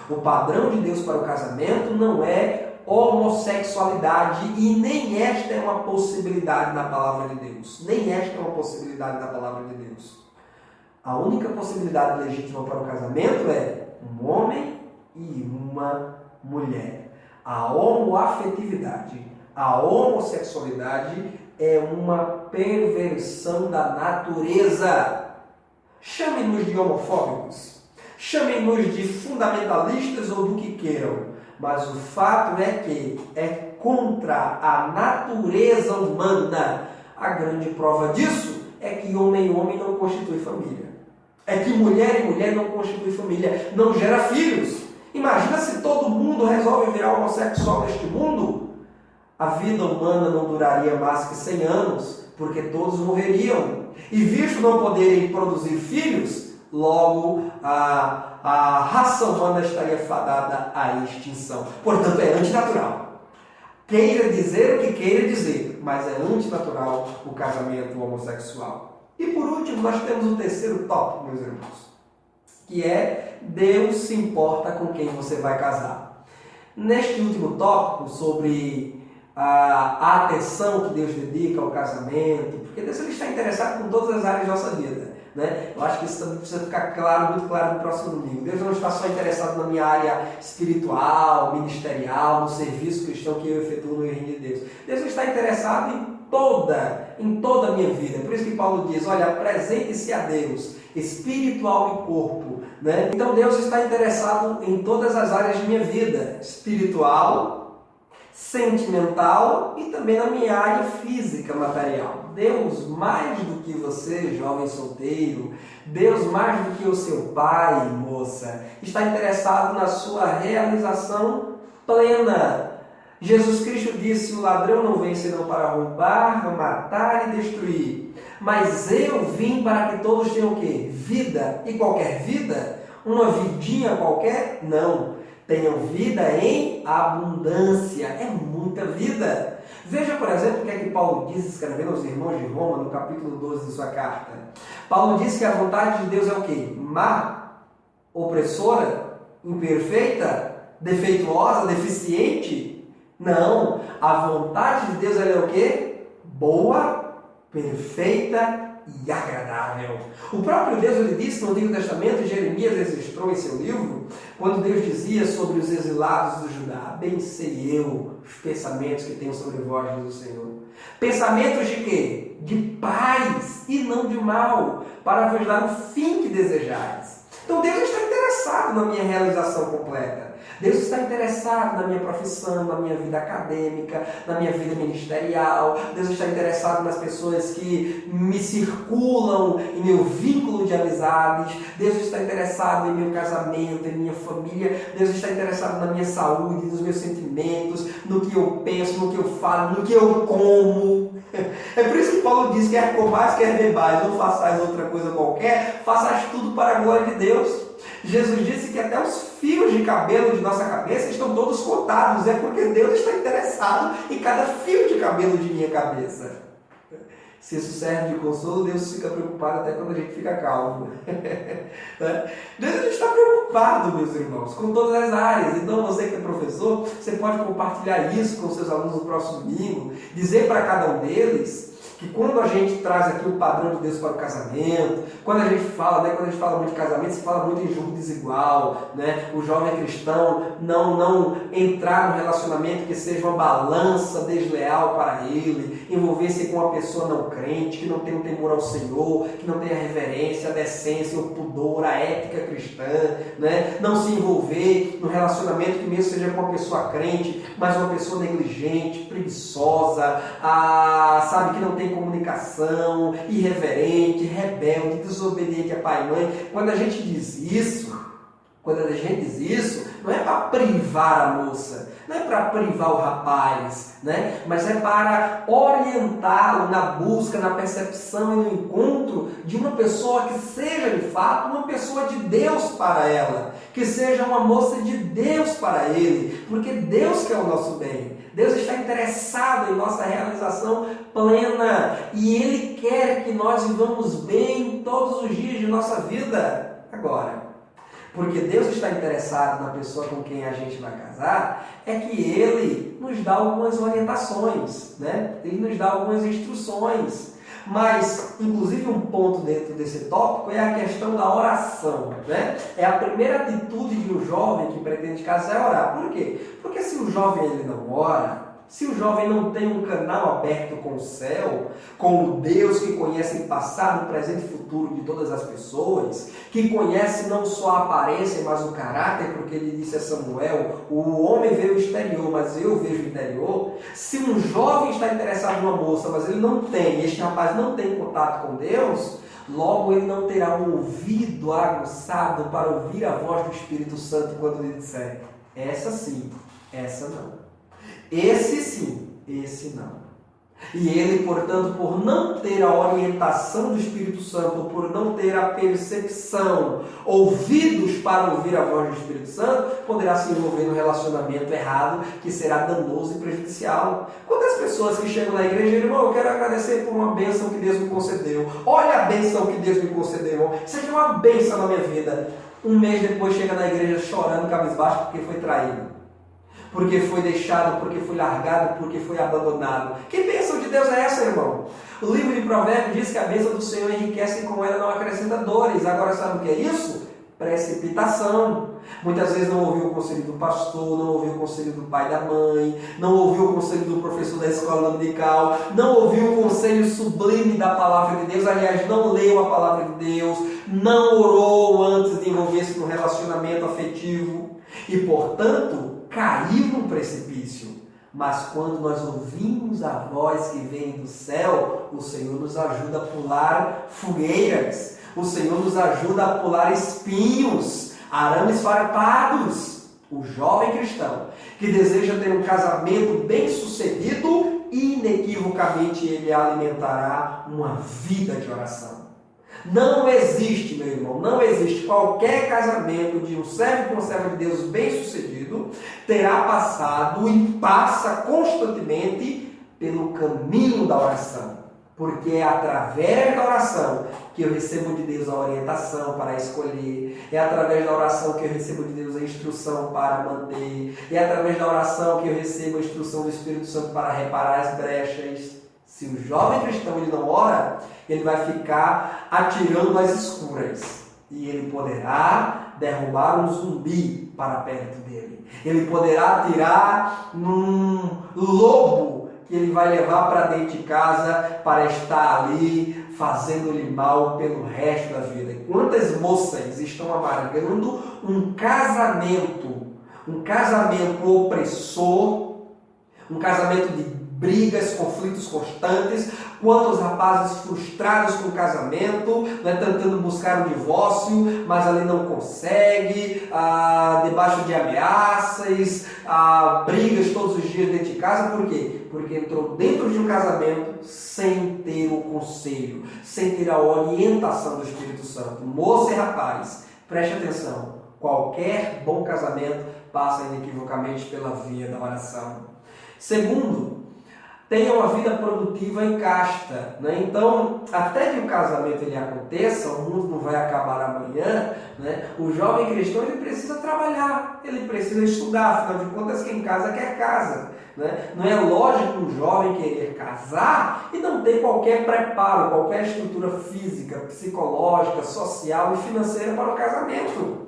Speaker 1: O padrão de Deus para o casamento não é homossexualidade e nem esta é uma possibilidade na palavra de Deus. Nem esta é uma possibilidade na palavra de Deus. A única possibilidade legítima para o casamento é um homem e uma mulher. A homoafetividade, a homossexualidade é uma perversão da natureza. Chamem-nos de homofóbicos, chamem-nos de fundamentalistas ou do que queiram, mas o fato é que é contra a natureza humana. A grande prova disso é que homem e homem não constitui família. É que mulher e mulher não constitui família, não gera filhos. Imagina se todo mundo resolve virar homossexual neste mundo. A vida humana não duraria mais que 100 anos, porque todos morreriam. E visto não poderem produzir filhos, logo a raça humana estaria fadada à extinção. Portanto, é antinatural. Queira dizer o que queira dizer, mas é antinatural o casamento homossexual. E por último, nós temos o terceiro tópico, meus irmãos, que é Deus se importa com quem você vai casar. Neste último tópico, sobre a atenção que Deus dedica ao casamento, porque Deus ele está interessado com todas as áreas da nossa vida. Né? Eu acho que isso também precisa ficar claro, muito claro no próximo domingo. Deus não está só interessado na minha área espiritual, ministerial, no serviço cristão que eu efetuo no reino de Deus. Deus está interessado em toda a minha vida. Por isso que Paulo diz, olha, apresente-se a Deus, espírito, alma e corpo. Né? Então Deus está interessado em todas as áreas de minha vida, espiritual, sentimental e também na minha área física, material. Deus, mais do que você, jovem solteiro, Deus, mais do que o seu pai, moça, está interessado na sua realização plena. Jesus Cristo disse, o ladrão não vem senão para roubar, matar e destruir. Mas eu vim para que todos tenham o quê? Vida. E qualquer vida? Uma vidinha qualquer? Não. Tenham vida em abundância. É muita vida. Veja, por exemplo, o que é que Paulo diz, escrevendo aos irmãos de Roma, no capítulo 12 de sua carta. Paulo diz que a vontade de Deus é o quê? Má, opressora, imperfeita, defeituosa, deficiente? Não. A vontade de Deus ela é o quê? Boa, perfeita e agradável. O próprio Deus ele disse no Antigo Testamento, Jeremias registrou em seu livro, quando Deus dizia sobre os exilados do Judá, bem sei eu os pensamentos que tenho sobre vós, diz o Senhor. Pensamentos de quê? De paz e não de mal, para vos dar o fim que desejais. Então Deus está interessado na minha realização completa. Deus está interessado na minha profissão, na minha vida acadêmica, na minha vida ministerial. Deus está interessado nas pessoas que me circulam, em meu vínculo de amizades. Deus está interessado em meu casamento, em minha família. Deus está interessado na minha saúde, nos meus sentimentos, no que eu penso, no que eu falo, no que eu como. É por isso que Paulo diz, quer comais, quer bebais, ou façais outra coisa qualquer, façais tudo para a glória de Deus. Jesus disse que até os fios de cabelo de nossa cabeça estão todos contados. É porque Deus está interessado em cada fio de cabelo de minha cabeça. Se isso serve de consolo, Deus fica preocupado até quando a gente fica calmo. Deus está preocupado, meus irmãos, com todas as áreas. Então você que é professor, você pode compartilhar isso com seus alunos no próximo domingo. Dizer para cada um deles que quando a gente traz aqui o padrão de Deus para o casamento, quando a gente fala, né, quando a gente fala muito de casamento, se fala muito em julgo desigual, né? O jovem cristão não entrar no relacionamento que seja uma balança desleal para ele, envolver-se com uma pessoa não crente, que não tem um temor ao Senhor, que não tem a reverência, a decência, o pudor, a ética cristã, né? Não se envolver no relacionamento que mesmo seja com uma pessoa crente, mas uma pessoa negligente, preguiçosa, sabe, que não tem comunicação, irreverente, rebelde, desobediente a pai e mãe. Quando a gente diz isso, não é para privar a moça, não é para privar o rapaz, né? Mas é para orientá-lo na busca, na percepção e no encontro de uma pessoa que seja de fato uma pessoa de Deus para ela, que seja uma moça de Deus para ele, porque Deus quer o nosso bem. Deus está interessado em nossa realização plena e Ele quer que nós vivamos bem todos os dias de nossa vida. Agora, porque Deus está interessado na pessoa com quem a gente vai casar, é que Ele nos dá algumas orientações, né? Ele nos dá algumas instruções. Mas, inclusive, um ponto dentro desse tópico é a questão da oração, né? É a primeira atitude de um jovem que pretende casar é orar. Por quê? Porque se o jovem ele não ora, se o jovem não tem um canal aberto com o céu, com o Deus que conhece o passado, o presente e o futuro de todas as pessoas, que conhece não só a aparência, mas o caráter, porque ele disse a Samuel, o homem vê o exterior, mas eu vejo o interior. Se um jovem está interessado numa moça, mas ele não tem, este rapaz não tem contato com Deus, logo ele não terá um ouvido aguçado para ouvir a voz do Espírito Santo quando ele disser, essa sim, essa não. Esse sim, esse não. E ele, portanto, por não ter a orientação do Espírito Santo, por não ter a percepção, ouvidos para ouvir a voz do Espírito Santo, poderá se envolver no relacionamento errado, que será danoso e prejudicial. Quantas pessoas que chegam na igreja e dizem, irmão, eu quero agradecer por uma bênção que Deus me concedeu. Olha a bênção que Deus me concedeu, irmão. Isso aqui é uma bênção na minha vida. Um mês depois chega na igreja chorando, cabisbaixo, porque foi traído, porque foi deixado, porque foi largado, porque foi abandonado. Que bênção de Deus é essa, irmão? O livro de Provérbios diz que a bênção do Senhor enriquece e com ela não acrescenta dores. Agora sabe o que é isso? Precipitação. Muitas vezes não ouviu o conselho do pastor, não ouviu o conselho do pai e da mãe, não ouviu o conselho do professor da escola dominical, não ouviu o conselho sublime da palavra de Deus, aliás, não leu a palavra de Deus, não orou antes de envolver-se no relacionamento afetivo e, portanto, caiu num precipício. Mas quando nós ouvimos a voz que vem do céu, o Senhor nos ajuda a pular fogueiras, o Senhor nos ajuda a pular espinhos, arames farpados. O jovem cristão que deseja ter um casamento bem sucedido, inequivocamente ele alimentará uma vida de oração. Não existe, meu irmão, não existe qualquer casamento de um servo e conserva de Deus bem sucedido terá passado e passa constantemente pelo caminho da oração. Porque é através da oração que eu recebo de Deus a orientação para escolher, é através da oração que eu recebo de Deus a instrução para manter, é através da oração que eu recebo a instrução do Espírito Santo para reparar as brechas. Se o jovem cristão ele não ora, ele vai ficar atirando às escuras. E ele poderá derrubar um zumbi para perto dele. Ele poderá atirar num lobo que ele vai levar para dentro de casa para estar ali fazendo-lhe mal pelo resto da vida. E quantas moças estão amargando um casamento opressor, um casamento de brigas, conflitos constantes, quantos rapazes frustrados com o casamento, né, tentando buscar um divórcio, mas ali não consegue, debaixo de ameaças, brigas todos os dias dentro de casa. Por quê? Porque entrou dentro de um casamento sem ter o conselho, sem ter a orientação do Espírito Santo. Moça e rapaz, preste atenção, qualquer bom casamento passa inequivocamente pela via da oração. Segundo, tenha uma vida produtiva e casta, né? Então, até que o casamento ele aconteça, o mundo não vai acabar amanhã, né? O jovem cristão ele precisa trabalhar, ele precisa estudar, afinal de contas quem casa quer casa. Né? Não é lógico um jovem querer casar e não ter qualquer preparo, qualquer estrutura física, psicológica, social e financeira para o casamento.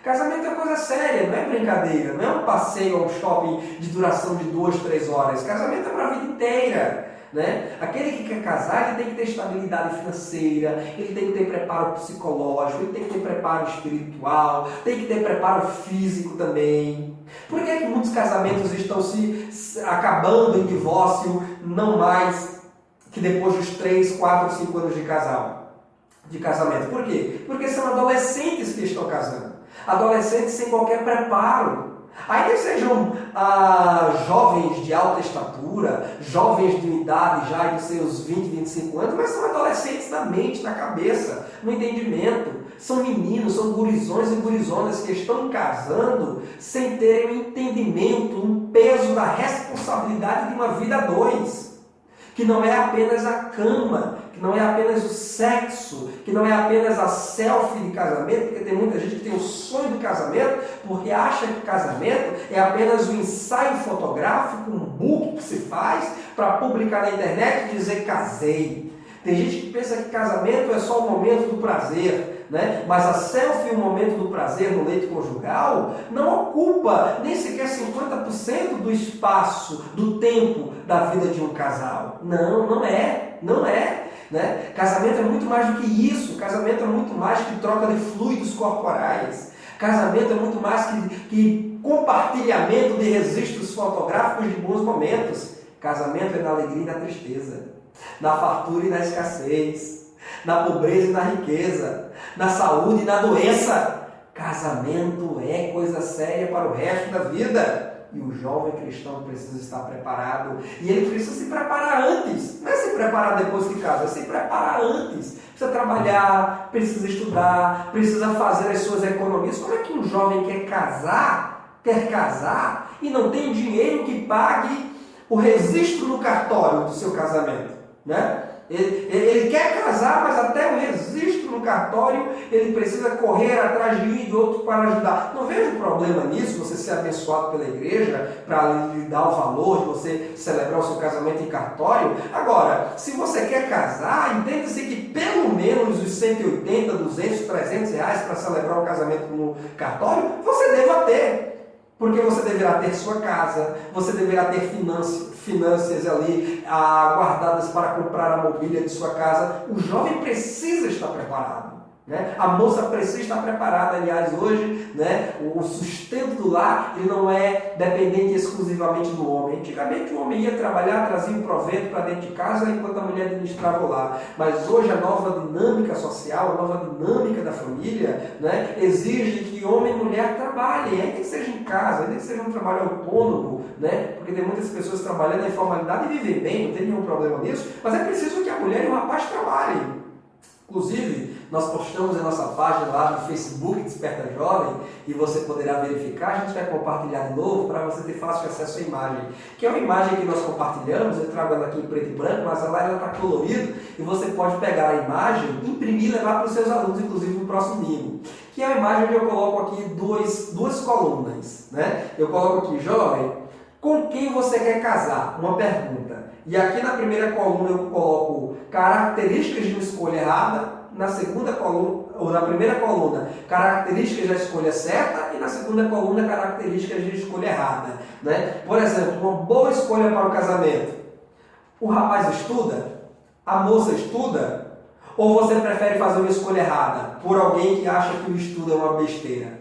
Speaker 1: Casamento é coisa séria, não é brincadeira, não é um passeio a um shopping de duração de 2, 3 horas. Casamento é para a vida inteira. Né? Aquele que quer casar, ele tem que ter estabilidade financeira, ele tem que ter preparo psicológico, ele tem que ter preparo espiritual, tem que ter preparo físico também. Por que muitos casamentos estão se acabando em divórcio, não mais que depois dos 3, 4, 5 anos de casamento? Por quê? Porque são adolescentes que estão casando. Adolescentes sem qualquer preparo. Ainda sejam jovens de alta estatura, jovens de idade já de seus 20, 25 anos, mas são adolescentes na mente, na cabeça, no entendimento. São meninos, são gurizões e gurizonas que estão casando sem terem um entendimento, um peso da responsabilidade de uma vida a dois. Que não é apenas a cama, que não é apenas o sexo, que não é apenas a selfie de casamento, porque tem muita gente que tem o sonho do casamento, porque acha que casamento é apenas um ensaio fotográfico, um book que se faz para publicar na internet e dizer casei. Tem gente que pensa que casamento é só o momento do prazer, né? Mas a selfie, o momento do prazer no leito conjugal, não ocupa nem sequer 50% do espaço, do tempo da vida de um casal. Não é. Né? Casamento é muito mais do que isso. Casamento é muito mais que troca de fluidos corporais. Casamento é muito mais que compartilhamento de registros fotográficos de bons momentos. Casamento é na alegria e na tristeza, na fartura e na escassez, na pobreza e na riqueza, na saúde e na doença. Casamento é coisa séria para o resto da vida. E o jovem cristão precisa estar preparado. E ele precisa se preparar antes. Não é se preparar depois que casa, é se preparar antes. Precisa trabalhar, precisa estudar, precisa fazer as suas economias. Como é que um jovem quer casar e não tem dinheiro que pague o registro no cartório do seu casamento? Né? Ele quer casar, mas até o registro no cartório ele precisa correr atrás de um e de outro para ajudar. Não vejo problema nisso, você ser abençoado pela igreja para lhe dar o valor de você celebrar o seu casamento em cartório. Agora, se você quer casar, entende-se que pelo menos os 180, 200, 300 reais para celebrar o casamento no cartório, você deva ter. Porque você deverá ter sua casa, você deverá ter finanças ali guardadas para comprar a mobília de sua casa. O jovem precisa estar preparado. Né? A moça precisa estar preparada. Aliás, hoje, né, o sustento do lar ele não é dependente exclusivamente do homem. Antigamente o homem ia trabalhar, trazia um provento para dentro de casa enquanto a mulher administrava o lar. Mas hoje a nova dinâmica social, a nova dinâmica da família, né, exige que homem e mulher trabalhem, ainda que seja em casa, ainda que seja um trabalho autônomo, né, porque tem muitas pessoas trabalhando na informalidade e vivem bem, não tem nenhum problema nisso, mas é preciso que a mulher e o rapaz trabalhem. Inclusive, nós postamos em nossa página lá no Facebook Desperta Jovem e você poderá verificar, a gente vai compartilhar de novo para você ter fácil acesso à imagem. Que é uma imagem que nós compartilhamos, eu trago ela aqui em preto e branco, mas ela está colorida e você pode pegar a imagem, imprimir e levar para os seus alunos, inclusive no próximo domingo. Que é uma imagem onde eu coloco aqui duas colunas. Né? Eu coloco aqui, jovem, com quem você quer casar? Uma pergunta. E aqui na primeira coluna eu coloco características de uma escolha errada, na segunda coluna, ou na primeira coluna, características da escolha certa, e na segunda coluna, características de escolha errada. Né? Por exemplo, uma boa escolha para o casamento. O rapaz estuda? A moça estuda? Ou você prefere fazer uma escolha errada, por alguém que acha que o estudo é uma besteira?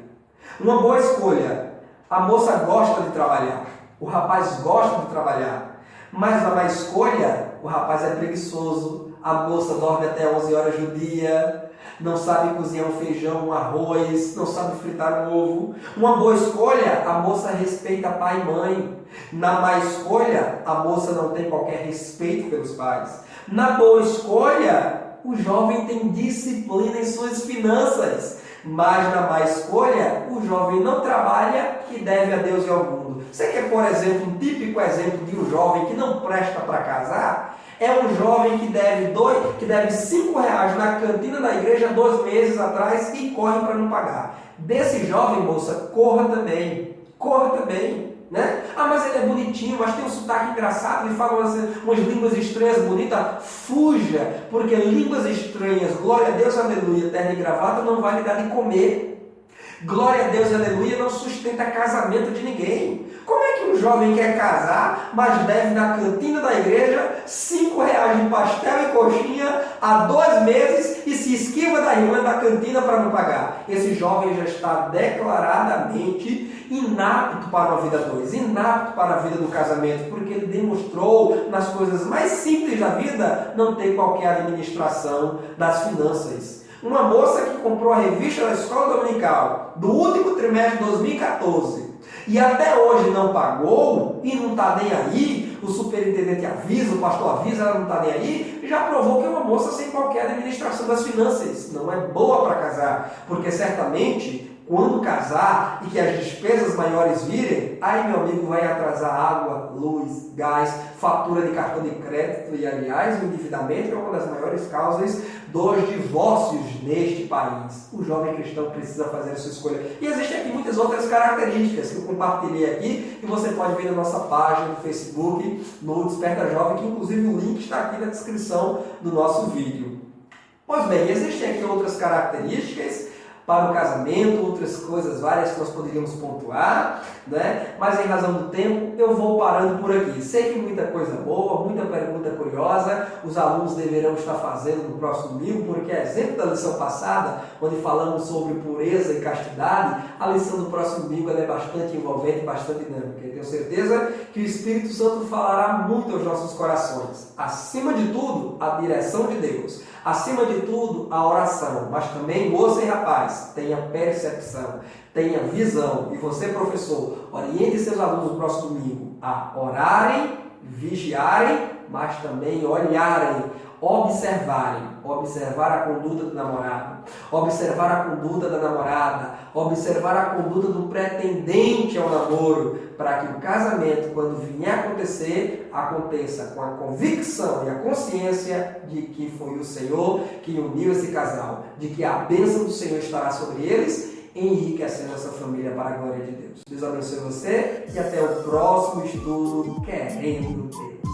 Speaker 1: Uma boa escolha. A moça gosta de trabalhar. O rapaz gosta de trabalhar. Mas na má escolha, o rapaz é preguiçoso, a moça dorme até 11 horas do dia, não sabe cozinhar um feijão, um arroz, não sabe fritar um ovo. Uma boa escolha, a moça respeita pai e mãe. Na má escolha, a moça não tem qualquer respeito pelos pais. Na boa escolha, o jovem tem disciplina em suas finanças. Mas na má escolha, o jovem não trabalha e deve a Deus e ao mundo. Você quer, por exemplo, um típico exemplo de um jovem que não presta para casar? É um jovem que deve R$5 na cantina da igreja 2 meses atrás e corre para não pagar. Desse jovem, moça, corra também. Corra também. né? Ah, mas ele é bonitinho, mas tem um sotaque engraçado, ele fala umas línguas estranhas bonitas. Fuja, porque línguas estranhas, glória a Deus, aleluia, terno e gravata não vai lhe dar de comer. Glória a Deus, aleluia, não sustenta casamento de ninguém. Como é que um jovem quer casar, mas deve na cantina da igreja R$ 5 de pastel e coxinha há 2 meses e se esquiva da irmã da cantina para não pagar? Esse jovem já está declaradamente inapto para uma vida 2, inapto para a vida do casamento, porque ele demonstrou nas coisas mais simples da vida não ter qualquer administração das finanças. Uma moça que comprou a revista da escola dominical do último trimestre de 2014 e até hoje não pagou e não está nem aí, o superintendente avisa, o pastor avisa, ela não está nem aí, já provou que é uma moça sem qualquer administração das finanças. Não é boa para casar, porque certamente quando casar e que as despesas maiores virem, aí meu amigo vai atrasar água, luz, gás, fatura de cartão de crédito e aliás o endividamento é uma das maiores causas dos divórcios neste país. O jovem cristão precisa fazer a sua escolha. E existem aqui muitas outras características que eu compartilhei aqui e você pode ver na nossa página do Facebook, no Desperta Jovem, que inclusive o link está aqui na descrição do nosso vídeo. Pois bem, existem aqui outras características para o casamento, outras coisas várias que nós poderíamos pontuar, né? Mas em razão do tempo eu vou parando por aqui. Sei que muita coisa boa, muita pergunta curiosa os alunos deverão estar fazendo no próximo domingo, porque é exemplo da lição passada, onde falamos sobre pureza e castidade, a lição do próximo domingo é bastante envolvente, bastante dinâmica. Eu tenho certeza que o Espírito Santo falará muito aos nossos corações. Acima de tudo, a direção de Deus. Acima de tudo, a oração, mas também, moça e rapaz, tenha percepção, tenha visão. E você, professor, oriente seus alunos no próximo domingo a orarem, vigiarem, mas também olharem, observarem. Observar a conduta do namorado, observar a conduta da namorada, observar a conduta do pretendente ao namoro, para que o casamento, quando vier a acontecer, aconteça com a convicção e a consciência de que foi o Senhor que uniu esse casal, de que a bênção do Senhor estará sobre eles, enriquecendo essa família para a glória de Deus. Deus abençoe você e até o próximo estudo, querendo Deus.